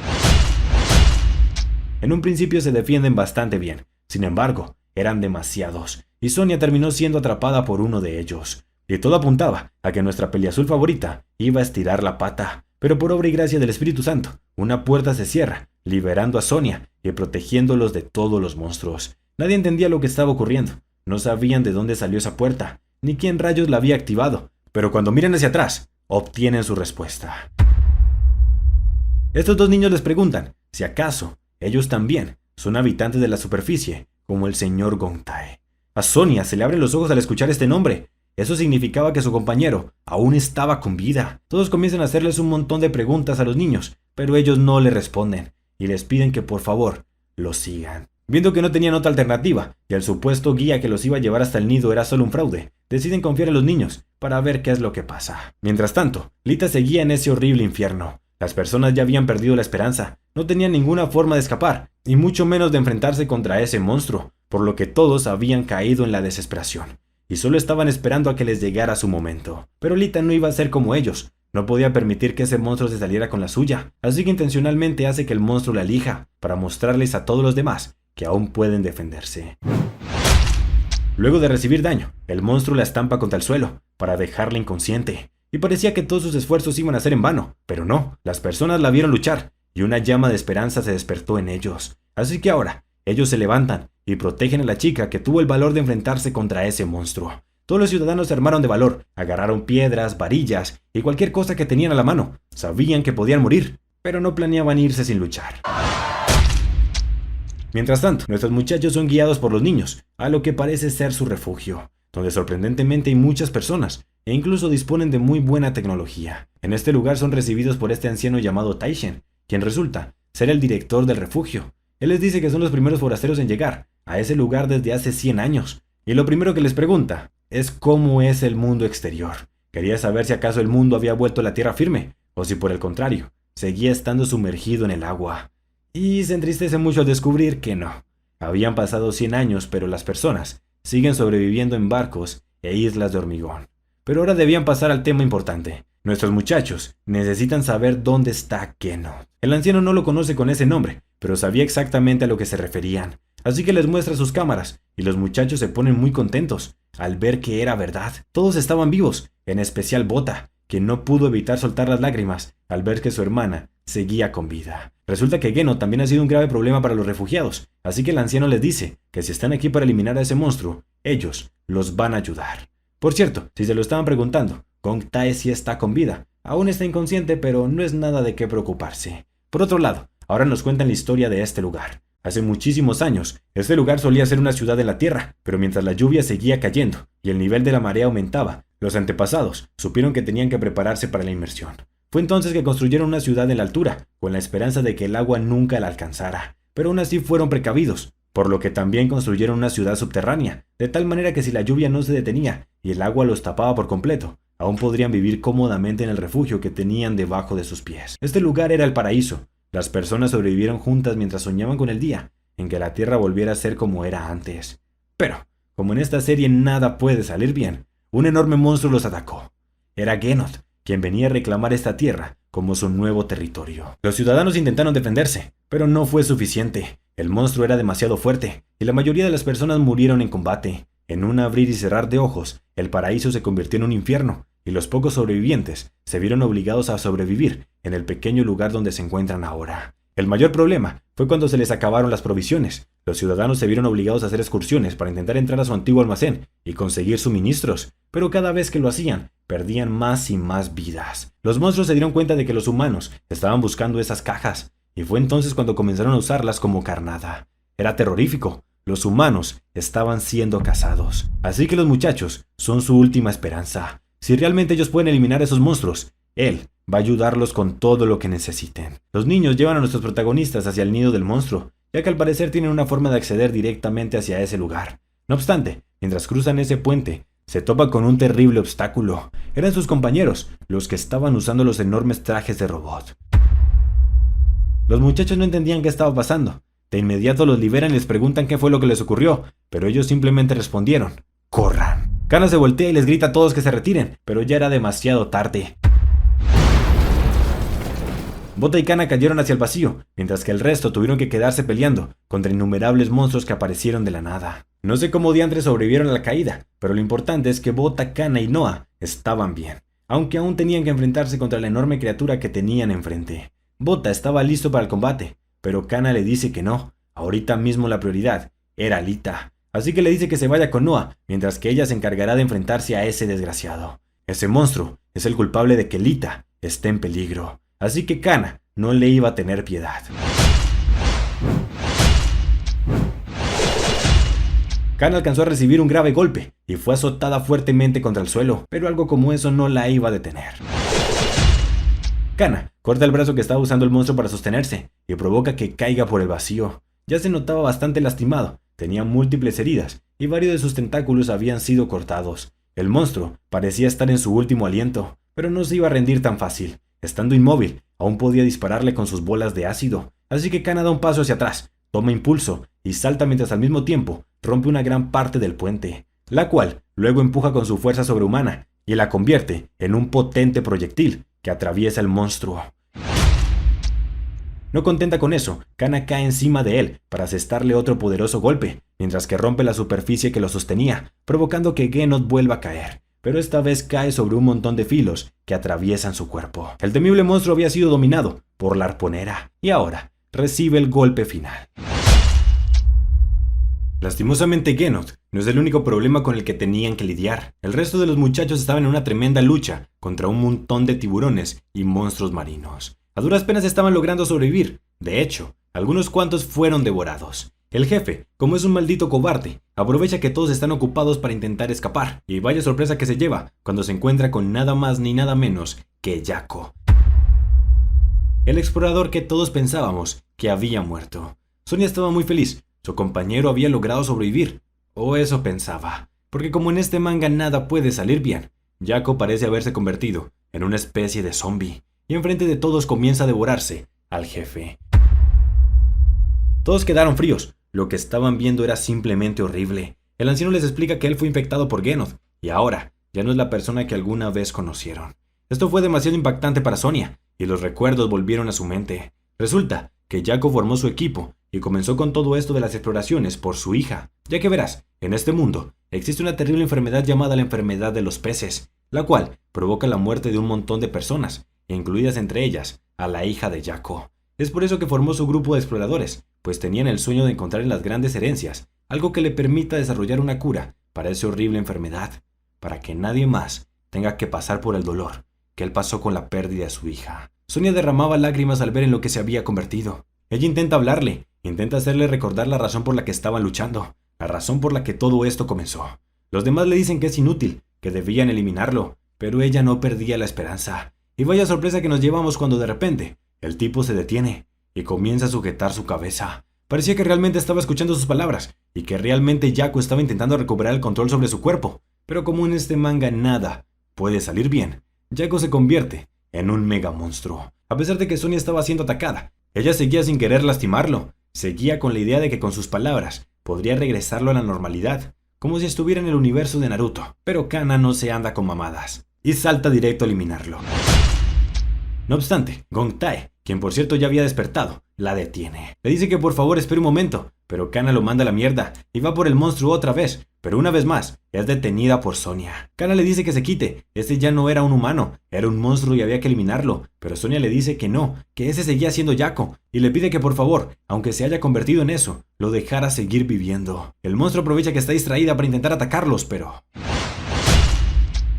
A: En un principio se defienden bastante bien, sin embargo, eran demasiados, y Sonia terminó siendo atrapada por uno de ellos. Y todo apuntaba a que nuestra peliazul favorita iba a estirar la pata, pero por obra y gracia del Espíritu Santo, una puerta se cierra, liberando a Sonia y protegiéndolos de todos los monstruos. Nadie entendía lo que estaba ocurriendo, no sabían de dónde salió esa puerta, ni quién rayos la había activado, pero cuando miran hacia atrás, obtienen su respuesta. Estos 2 niños les preguntan si acaso ellos también son habitantes de la superficie, como el señor Gongtae. A Sonia se le abren los ojos al escuchar este nombre. Eso significaba que su compañero aún estaba con vida. Todos comienzan a hacerles un montón de preguntas a los niños, pero ellos no le responden, y les piden que por favor los sigan. Viendo que no tenían otra alternativa, y el supuesto guía que los iba a llevar hasta el nido era solo un fraude, deciden confiar en los niños para ver qué es lo que pasa. Mientras tanto, Lita seguía en ese horrible infierno. Las personas ya habían perdido la esperanza, no tenían ninguna forma de escapar, y mucho menos de enfrentarse contra ese monstruo, por lo que todos habían caído en la desesperación, y solo estaban esperando a que les llegara su momento. Pero Lita no iba a ser como ellos, no podía permitir que ese monstruo se saliera con la suya, así que intencionalmente hace que el monstruo la elija, para mostrarles a todos los demás que aún pueden defenderse. Luego de recibir daño, el monstruo la estampa contra el suelo para dejarla inconsciente. Y parecía que todos sus esfuerzos iban a ser en vano, pero no, las personas la vieron luchar y una llama de esperanza se despertó en ellos. Así que ahora, ellos se levantan y protegen a la chica que tuvo el valor de enfrentarse contra ese monstruo. Todos los ciudadanos se armaron de valor, agarraron piedras, varillas y cualquier cosa que tenían a la mano. Sabían que podían morir, pero no planeaban irse sin luchar. Mientras tanto, nuestros muchachos son guiados por los niños, a lo que parece ser su refugio, donde sorprendentemente hay muchas personas, e incluso disponen de muy buena tecnología. En este lugar son recibidos por este anciano llamado Taishen, quien resulta ser el director del refugio. Él les dice que son los primeros forasteros en llegar a ese lugar desde hace 100 años, y lo primero que les pregunta es cómo es el mundo exterior. Quería saber si acaso el mundo había vuelto a la tierra firme, o si por el contrario, seguía estando sumergido en el agua. Y se entristece mucho al descubrir que no. Habían pasado 100 años, pero las personas siguen sobreviviendo en barcos e islas de hormigón. Pero ahora debían pasar al tema importante. Nuestros muchachos necesitan saber dónde está Genot. El anciano no lo conoce con ese nombre, pero sabía exactamente a lo que se referían. Así que les muestra sus cámaras, y los muchachos se ponen muy contentos al ver que era verdad. Todos estaban vivos, en especial Bota, quien no pudo evitar soltar las lágrimas al ver que su hermana seguía con vida. Resulta que Genot también ha sido un grave problema para los refugiados, así que el anciano les dice que si están aquí para eliminar a ese monstruo, ellos los van a ayudar. Por cierto, si se lo estaban preguntando, Gong Tae sí está con vida. Aún está inconsciente, pero no es nada de qué preocuparse. Por otro lado, ahora nos cuentan la historia de este lugar. Hace muchísimos años, este lugar solía ser una ciudad en la tierra, pero mientras la lluvia seguía cayendo y el nivel de la marea aumentaba, los antepasados supieron que tenían que prepararse para la inmersión. Fue entonces que construyeron una ciudad en la altura, con la esperanza de que el agua nunca la alcanzara. Pero aún así fueron precavidos, por lo que también construyeron una ciudad subterránea, de tal manera que si la lluvia no se detenía y el agua los tapaba por completo, aún podrían vivir cómodamente en el refugio que tenían debajo de sus pies. Este lugar era el paraíso. Las personas sobrevivieron juntas mientras soñaban con el día en que la tierra volviera a ser como era antes. Pero, como en esta serie nada puede salir bien, un enorme monstruo los atacó. Era Genot, quien venía a reclamar esta tierra como su nuevo territorio. Los ciudadanos intentaron defenderse, pero no fue suficiente. El monstruo era demasiado fuerte, y la mayoría de las personas murieron en combate. En un abrir y cerrar de ojos, el paraíso se convirtió en un infierno, y los pocos sobrevivientes se vieron obligados a sobrevivir en el pequeño lugar donde se encuentran ahora. El mayor problema fue cuando se les acabaron las provisiones. Los ciudadanos se vieron obligados a hacer excursiones para intentar entrar a su antiguo almacén y conseguir suministros, pero cada vez que lo hacían, perdían más y más vidas. Los monstruos se dieron cuenta de que los humanos estaban buscando esas cajas, y fue entonces cuando comenzaron a usarlas como carnada. Era terrorífico. Los humanos estaban siendo cazados. Así que los muchachos son su última esperanza. Si realmente ellos pueden eliminar a esos monstruos, él va a ayudarlos con todo lo que necesiten. Los niños llevan a nuestros protagonistas hacia el nido del monstruo, ya que al parecer tienen una forma de acceder directamente hacia ese lugar. No obstante, mientras cruzan ese puente, se topa con un terrible obstáculo. Eran sus compañeros, los que estaban usando los enormes trajes de robot. Los muchachos no entendían qué estaba pasando. De inmediato los liberan y les preguntan qué fue lo que les ocurrió, pero ellos simplemente respondieron: ¡corran! Kana se voltea y les grita a todos que se retiren, pero ya era demasiado tarde. Bota y Kana cayeron hacia el vacío, mientras que el resto tuvieron que quedarse peleando contra innumerables monstruos que aparecieron de la nada. No sé cómo diantres sobrevivieron a la caída, pero lo importante es que Bota, Kana y Noah estaban bien, aunque aún tenían que enfrentarse contra la enorme criatura que tenían enfrente. Bota estaba listo para el combate, pero Kana le dice que no, ahorita mismo la prioridad era Lita. Así que le dice que se vaya con Noah, mientras que ella se encargará de enfrentarse a ese desgraciado. Ese monstruo es el culpable de que Lita esté en peligro, así que Kana no le iba a tener piedad. Kana alcanzó a recibir un grave golpe y fue azotada fuertemente contra el suelo, pero algo como eso no la iba a detener. Kana corta el brazo que estaba usando el monstruo para sostenerse y provoca que caiga por el vacío. Ya se notaba bastante lastimado, tenía múltiples heridas y varios de sus tentáculos habían sido cortados. El monstruo parecía estar en su último aliento, pero no se iba a rendir tan fácil. Estando inmóvil, aún podía dispararle con sus bolas de ácido, así que Kana da un paso hacia atrás, toma impulso y salta mientras al mismo tiempo rompe una gran parte del puente, la cual luego empuja con su fuerza sobrehumana y la convierte en un potente proyectil que atraviesa el monstruo. No contenta con eso, Kana cae encima de él para asestarle otro poderoso golpe, mientras que rompe la superficie que lo sostenía, provocando que Genod vuelva a caer, pero esta vez cae sobre un montón de filos que atraviesan su cuerpo. El temible monstruo había sido dominado por la arponera, y ahora recibe el golpe final. Lastimosamente Genod no es el único problema con el que tenían que lidiar. El resto de los muchachos estaban en una tremenda lucha contra un montón de tiburones y monstruos marinos. A duras penas estaban logrando sobrevivir. De hecho, algunos cuantos fueron devorados. El jefe, como es un maldito cobarde, aprovecha que todos están ocupados para intentar escapar. Y vaya sorpresa que se lleva cuando se encuentra con nada más ni nada menos que Jaco, el explorador que todos pensábamos que había muerto. Sonia estaba muy feliz. Su compañero había logrado sobrevivir. O eso pensaba. Porque como en este manga nada puede salir bien, Jaco parece haberse convertido en una especie de zombie. Y enfrente de todos comienza a devorarse al jefe. Todos quedaron fríos. Lo que estaban viendo era simplemente horrible. El anciano les explica que él fue infectado por Genod, y ahora ya no es la persona que alguna vez conocieron. Esto fue demasiado impactante para Sonia, y los recuerdos volvieron a su mente. Resulta que Jaco formó su equipo, y comenzó con todo esto de las exploraciones por su hija. Ya que verás, en este mundo existe una terrible enfermedad llamada la enfermedad de los peces, la cual provoca la muerte de un montón de personas, incluidas entre ellas a la hija de Jaco. Es por eso que formó su grupo de exploradores, pues tenían el sueño de encontrar en las grandes herencias algo que le permita desarrollar una cura para esa horrible enfermedad, para que nadie más tenga que pasar por el dolor que él pasó con la pérdida de su hija. Sonia derramaba lágrimas al ver en lo que se había convertido. Ella intenta hablarle, intenta hacerle recordar la razón por la que estaban luchando, la razón por la que todo esto comenzó. Los demás le dicen que es inútil, que debían eliminarlo, pero ella no perdía la esperanza. Y vaya sorpresa que nos llevamos cuando de repente el tipo se detiene y comienza a sujetar su cabeza. Parecía que realmente estaba escuchando sus palabras y que realmente Jaco estaba intentando recuperar el control sobre su cuerpo. Pero como en este manga nada puede salir bien, Jaco se convierte en un mega monstruo. A pesar de que Sonia estaba siendo atacada, ella seguía sin querer lastimarlo. Seguía con la idea de que con sus palabras podría regresarlo a la normalidad, como si estuviera en el universo de Naruto. Pero Kana no se anda con mamadas y salta directo a eliminarlo. No obstante, Gong Tae, quien por cierto ya había despertado, la detiene. Le dice que por favor espere un momento, pero Kana lo manda a la mierda y va por el monstruo otra vez, pero una vez más es detenida por Sonia. Kana le dice que se quite, este ya no era un humano, era un monstruo y había que eliminarlo, pero Sonia le dice que no, que ese seguía siendo Jaco, y le pide que por favor, aunque se haya convertido en eso, lo dejara seguir viviendo. El monstruo aprovecha que está distraída para intentar atacarlos, pero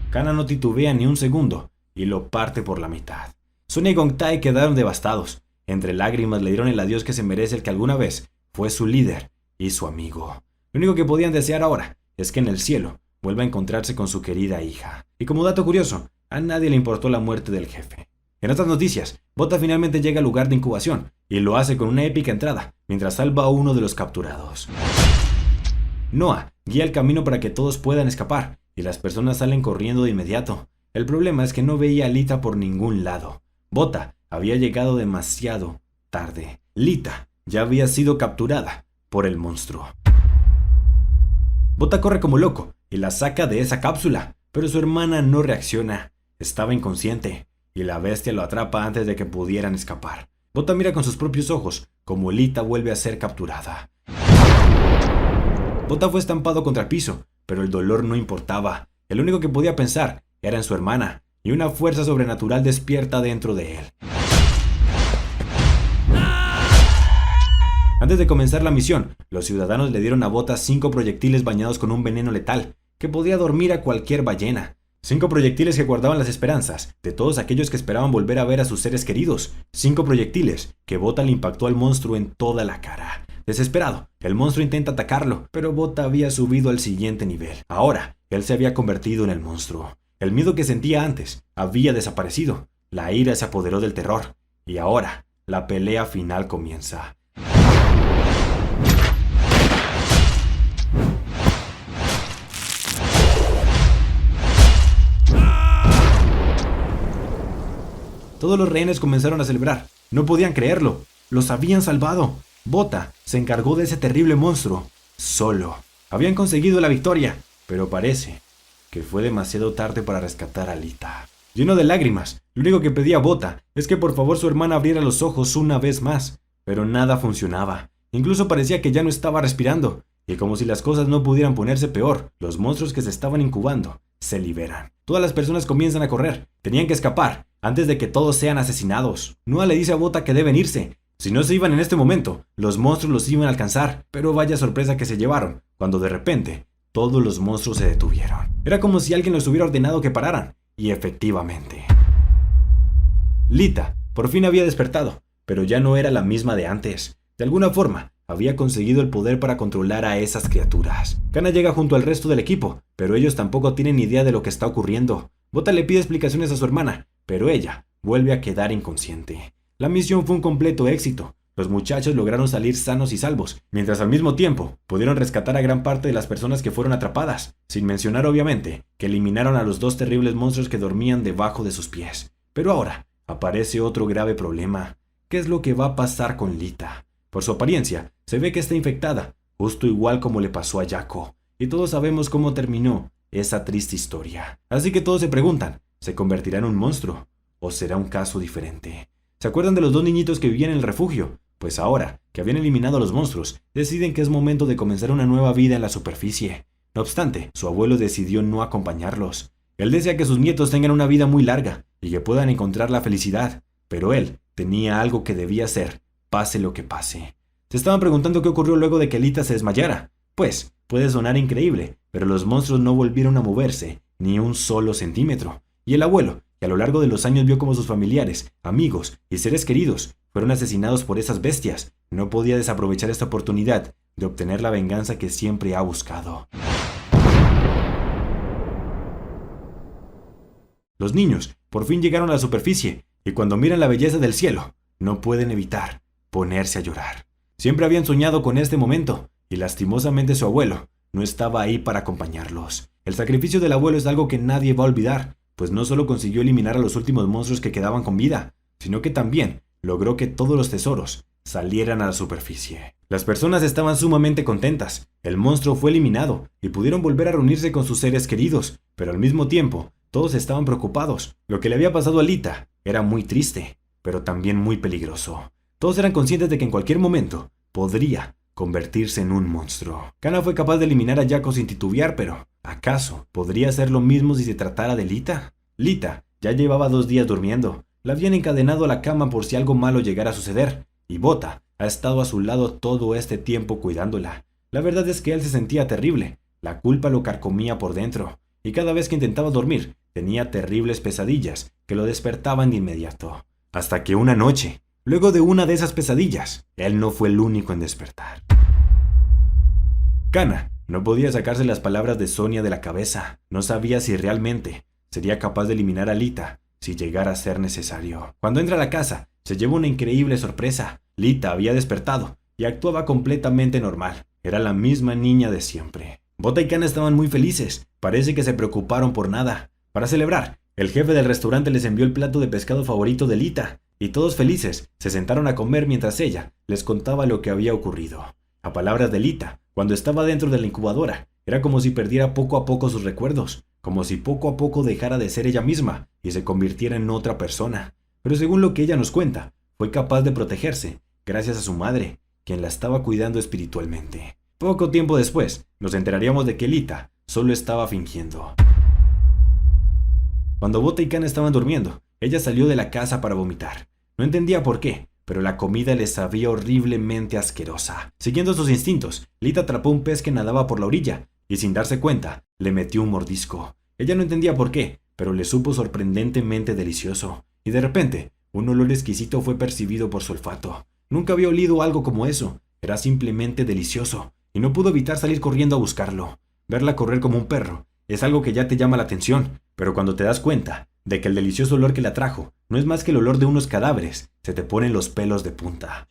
A: Kana no titubea ni un segundo y lo parte por la mitad. Sonia y Gong Tae quedaron devastados. Entre lágrimas le dieron el adiós que se merece el que alguna vez fue su líder y su amigo. Lo único que podían desear ahora es que en el cielo vuelva a encontrarse con su querida hija. Y como dato curioso, a nadie le importó la muerte del jefe. En otras noticias, Bota finalmente llega al lugar de incubación y lo hace con una épica entrada, mientras salva a uno de los capturados. Noah guía el camino para que todos puedan escapar, y las personas salen corriendo de inmediato. El problema es que no veía a Lita por ningún lado. Bota había llegado demasiado tarde. Lita ya había sido capturada por el monstruo. Bota corre como loco y la saca de esa cápsula, pero su hermana no reacciona. Estaba inconsciente y la bestia lo atrapa antes de que pudieran escapar. Bota mira con sus propios ojos como Lita vuelve a ser capturada. Bota fue estampado contra el piso, pero el dolor no importaba. El único que podía pensar era en su hermana, y una fuerza sobrenatural despierta dentro de él. Antes de comenzar la misión, los ciudadanos le dieron a Bota 5 proyectiles bañados con un veneno letal, que podía dormir a cualquier ballena. 5 proyectiles que guardaban las esperanzas de todos aquellos que esperaban volver a ver a sus seres queridos. 5 proyectiles que Bota le impactó al monstruo en toda la cara. Desesperado, el monstruo intenta atacarlo, pero Bota había subido al siguiente nivel. Ahora, él se había convertido en el monstruo. El miedo que sentía antes había desaparecido. La ira se apoderó del terror. Y ahora, la pelea final comienza. Todos los rehenes comenzaron a celebrar. No podían creerlo. Los habían salvado. Bota se encargó de ese terrible monstruo. Solo. Habían conseguido la victoria. Pero parece que fue demasiado tarde para rescatar a Lita. Lleno de lágrimas, Lo único que pedía Bota es que por favor su hermana abriera los ojos una vez más, pero nada funcionaba. Incluso parecía que ya no estaba respirando, y como si las cosas no pudieran ponerse peor, los monstruos que se estaban incubando se liberan. Todas las personas comienzan a correr, tenían que escapar antes de que todos sean asesinados. Noah le dice a Bota que deben irse. Si no se iban en este momento, los monstruos los iban a alcanzar, pero vaya sorpresa que se llevaron, cuando de repente todos los monstruos se detuvieron. Era como si alguien les hubiera ordenado que pararan, y efectivamente. Lita por fin había despertado, pero ya no era la misma de antes. De alguna forma, había conseguido el poder para controlar a esas criaturas. Kana llega junto al resto del equipo, pero ellos tampoco tienen ni idea de lo que está ocurriendo. Bota le pide explicaciones a su hermana, pero ella vuelve a quedar inconsciente. La misión fue un completo éxito. Los muchachos lograron salir sanos y salvos, mientras al mismo tiempo pudieron rescatar a gran parte de las personas que fueron atrapadas, sin mencionar obviamente que eliminaron a los 2 terribles monstruos que dormían debajo de sus pies. Pero ahora aparece otro grave problema. ¿Qué es lo que va a pasar con Lita? Por su apariencia, se ve que está infectada, justo igual como le pasó a Jaco, y todos sabemos cómo terminó esa triste historia. Así que todos se preguntan, ¿se convertirá en un monstruo? ¿O será un caso diferente? ¿Se acuerdan de los 2 niñitos que vivían en el refugio? Pues ahora, que habían eliminado a los monstruos, deciden que es momento de comenzar una nueva vida en la superficie. No obstante, su abuelo decidió no acompañarlos. Él desea que sus nietos tengan una vida muy larga y que puedan encontrar la felicidad, pero él tenía algo que debía hacer, pase lo que pase. Se estaban preguntando qué ocurrió luego de que Lita se desmayara. Pues, puede sonar increíble, pero los monstruos no volvieron a moverse ni un solo centímetro. Y el abuelo, que a lo largo de los años vio cómo sus familiares, amigos y seres queridos fueron asesinados por esas bestias, no podía desaprovechar esta oportunidad de obtener la venganza que siempre ha buscado. Los niños por fin llegaron a la superficie, y cuando miran la belleza del cielo, no pueden evitar ponerse a llorar. Siempre habían soñado con este momento, y lastimosamente su abuelo no estaba ahí para acompañarlos. El sacrificio del abuelo es algo que nadie va a olvidar, pues no solo consiguió eliminar a los últimos monstruos que quedaban con vida, sino que también logró que todos los tesoros salieran a la superficie. Las personas estaban sumamente contentas, el monstruo fue eliminado y pudieron volver a reunirse con sus seres queridos, pero al mismo tiempo, todos estaban preocupados. Lo que le había pasado a Lita era muy triste, pero también muy peligroso. Todos eran conscientes de que en cualquier momento podría convertirse en un monstruo. Kana fue capaz de eliminar a Jaco sin titubear, pero ¿acaso podría hacer lo mismo si se tratara de Lita? Lita ya llevaba 2 días durmiendo. La habían encadenado a la cama por si algo malo llegara a suceder, y Bota ha estado a su lado todo este tiempo cuidándola. La verdad es que él se sentía terrible. La culpa lo carcomía por dentro, y cada vez que intentaba dormir, tenía terribles pesadillas que lo despertaban de inmediato. Hasta que una noche, luego de una de esas pesadillas, él no fue el único en despertar. Kana no podía sacarse las palabras de Sonia de la cabeza. No sabía si realmente sería capaz de eliminar a Lita si llegara a ser necesario. Cuando entra a la casa, se lleva una increíble sorpresa. Lita había despertado y actuaba completamente normal. Era la misma niña de siempre. Bota y Kana estaban muy felices. Parece que se preocuparon por nada. Para celebrar, el jefe del restaurante les envió el plato de pescado favorito de Lita, y todos felices se sentaron a comer mientras ella les contaba lo que había ocurrido. A palabras de Lita, cuando estaba dentro de la incubadora, era como si perdiera poco a poco sus recuerdos, como si poco a poco dejara de ser ella misma y se convirtiera en otra persona. Pero según lo que ella nos cuenta, fue capaz de protegerse gracias a su madre, quien la estaba cuidando espiritualmente. Poco tiempo después, nos enteraríamos de que Lita solo estaba fingiendo. Cuando Bota y Kana estaban durmiendo, ella salió de la casa para vomitar. No entendía por qué, pero la comida le sabía horriblemente asquerosa. Siguiendo sus instintos, Lita atrapó un pez que nadaba por la orilla y sin darse cuenta, le metió un mordisco. Ella no entendía por qué, pero le supo sorprendentemente delicioso. Y de repente, un olor exquisito fue percibido por su olfato. Nunca había olido algo como eso. Era simplemente delicioso, y no pudo evitar salir corriendo a buscarlo. Verla correr como un perro es algo que ya te llama la atención, pero cuando te das cuenta de que el delicioso olor que la atrajo no es más que el olor de unos cadáveres, se te ponen los pelos de punta.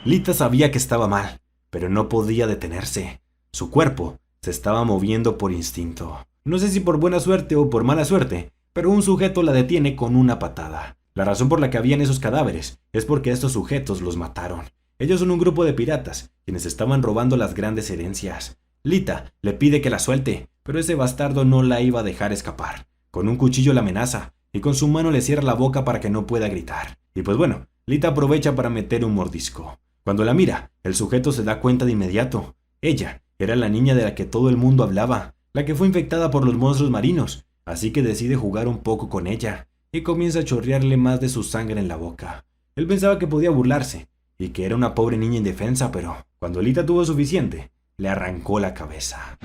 A: Lita sabía que estaba mal, pero no podía detenerse. Su cuerpo se estaba moviendo por instinto. No sé si por buena suerte o por mala suerte, pero un sujeto la detiene con una patada. La razón por la que habían esos cadáveres es porque estos sujetos los mataron. Ellos son un grupo de piratas, quienes estaban robando las grandes herencias. Lita le pide que la suelte, pero ese bastardo no la iba a dejar escapar. Con un cuchillo la amenaza, y con su mano le cierra la boca para que no pueda gritar. Y pues bueno, Lita aprovecha para meter un mordisco. Cuando la mira, el sujeto se da cuenta de inmediato. Ella era la niña de la que todo el mundo hablaba, la que fue infectada por los monstruos marinos, así que decide jugar un poco con ella, y comienza a chorrearle más de su sangre en la boca. Él pensaba que podía burlarse, y que era una pobre niña indefensa, pero cuando Lita tuvo suficiente, le arrancó la cabeza.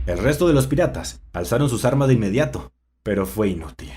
A: El resto de los piratas alzaron sus armas de inmediato, pero fue inútil.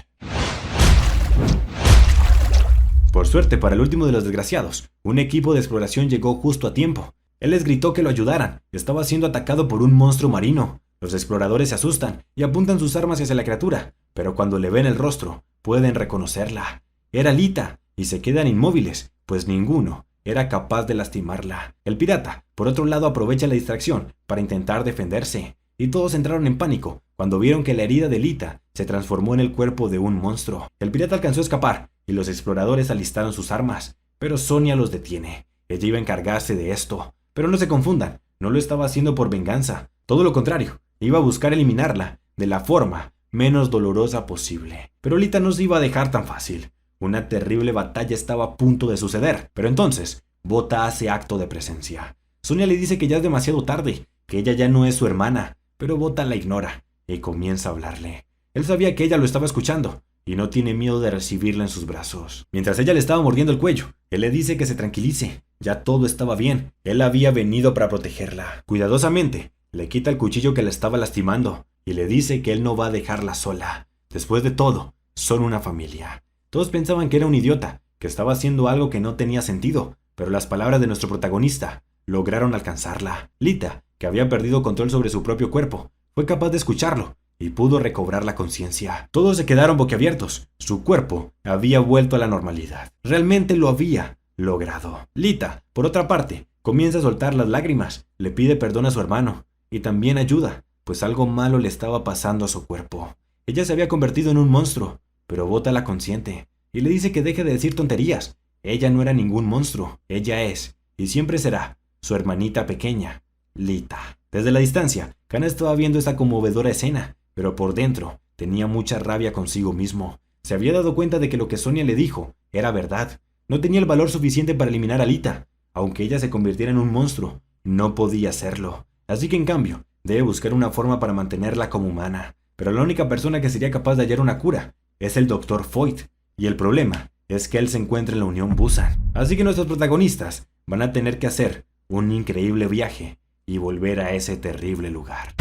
A: Por suerte para el último de los desgraciados, un equipo de exploración llegó justo a tiempo. Él les gritó que lo ayudaran, estaba siendo atacado por un monstruo marino. Los exploradores se asustan y apuntan sus armas hacia la criatura, pero cuando le ven el rostro, pueden reconocerla. Era Lita, y se quedan inmóviles, pues ninguno era capaz de lastimarla. El pirata, por otro lado, aprovecha la distracción para intentar defenderse, y todos entraron en pánico cuando vieron que la herida de Lita se transformó en el cuerpo de un monstruo. El pirata alcanzó a escapar, y los exploradores alistaron sus armas, pero Sonia los detiene. Ella iba a encargarse de esto, pero no se confundan, no lo estaba haciendo por venganza, todo lo contrario, iba a buscar eliminarla de la forma menos dolorosa posible. Pero Lita no se iba a dejar tan fácil. Una terrible batalla estaba a punto de suceder, pero entonces Bota hace acto de presencia. Sonia le dice que ya es demasiado tarde, que ella ya no es su hermana, pero Bota la ignora y comienza a hablarle. Él sabía que ella lo estaba escuchando y no tiene miedo de recibirla en sus brazos. Mientras ella le estaba mordiendo el cuello, él le dice que se tranquilice, ya todo estaba bien, él había venido para protegerla. Cuidadosamente, le quita el cuchillo que la estaba lastimando y le dice que él no va a dejarla sola. Después de todo, son una familia. Todos pensaban que era un idiota, que estaba haciendo algo que no tenía sentido, pero las palabras de nuestro protagonista lograron alcanzarla. Lita, que había perdido control sobre su propio cuerpo, fue capaz de escucharlo y pudo recobrar la conciencia. Todos se quedaron boquiabiertos. Su cuerpo había vuelto a la normalidad. Realmente lo había logrado. Lita, por otra parte, comienza a soltar las lágrimas, le pide perdón a su hermano y también ayuda, pues algo malo le estaba pasando a su cuerpo. Ella se había convertido en un monstruo, pero Bota la consiente y le dice que deje de decir tonterías. Ella no era ningún monstruo, ella es, y siempre será, su hermanita pequeña, Lita. Desde la distancia, Kana estaba viendo esta conmovedora escena, pero por dentro tenía mucha rabia consigo mismo. Se había dado cuenta de que lo que Sonia le dijo era verdad. No tenía el valor suficiente para eliminar a Lita. Aunque ella se convirtiera en un monstruo, no podía hacerlo. Así que en cambio, debe buscar una forma para mantenerla como humana. Pero la única persona que sería capaz de hallar una cura es el Dr. Foyt, y el problema es que él se encuentra en la Unión Busan. Así que nuestros protagonistas van a tener que hacer un increíble viaje y volver a ese terrible lugar.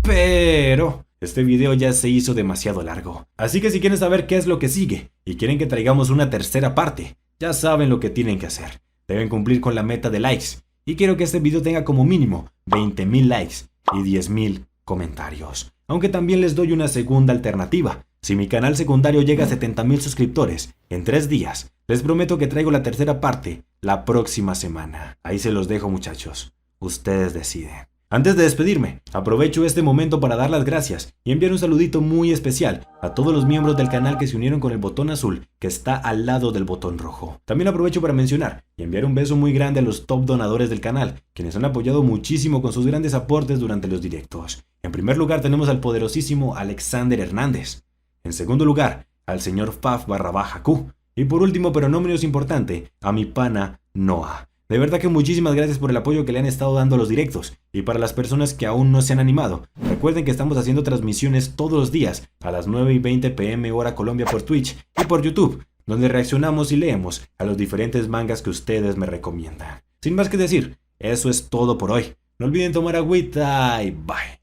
A: Pero este video ya se hizo demasiado largo, así que si quieren saber qué es lo que sigue y quieren que traigamos una tercera parte, ya saben lo que tienen que hacer. Deben cumplir con la meta de likes, y quiero que este video tenga como mínimo 20,000 likes y 10,000 comentarios. Aunque también les doy una segunda alternativa. Si mi canal secundario llega a 70,000 suscriptores en 3 días, les prometo que traigo la tercera parte la próxima semana. Ahí se los dejo, muchachos. Ustedes deciden. Antes de despedirme, aprovecho este momento para dar las gracias y enviar un saludito muy especial a todos los miembros del canal que se unieron con el botón azul que está al lado del botón rojo. También aprovecho para mencionar y enviar un beso muy grande a los top donadores del canal, quienes han apoyado muchísimo con sus grandes aportes durante los directos. En primer lugar tenemos al poderosísimo Alexander Hernández. En segundo lugar, al señor Faf_Q. Y por último, pero no menos importante, a mi pana Noah. De verdad que muchísimas gracias por el apoyo que le han estado dando a los directos. Y para las personas que aún no se han animado, recuerden que estamos haciendo transmisiones todos los días a las 9:20 p.m. hora Colombia por Twitch y por YouTube, donde reaccionamos y leemos a los diferentes mangas que ustedes me recomiendan. Sin más que decir, eso es todo por hoy. No olviden tomar agüita y bye.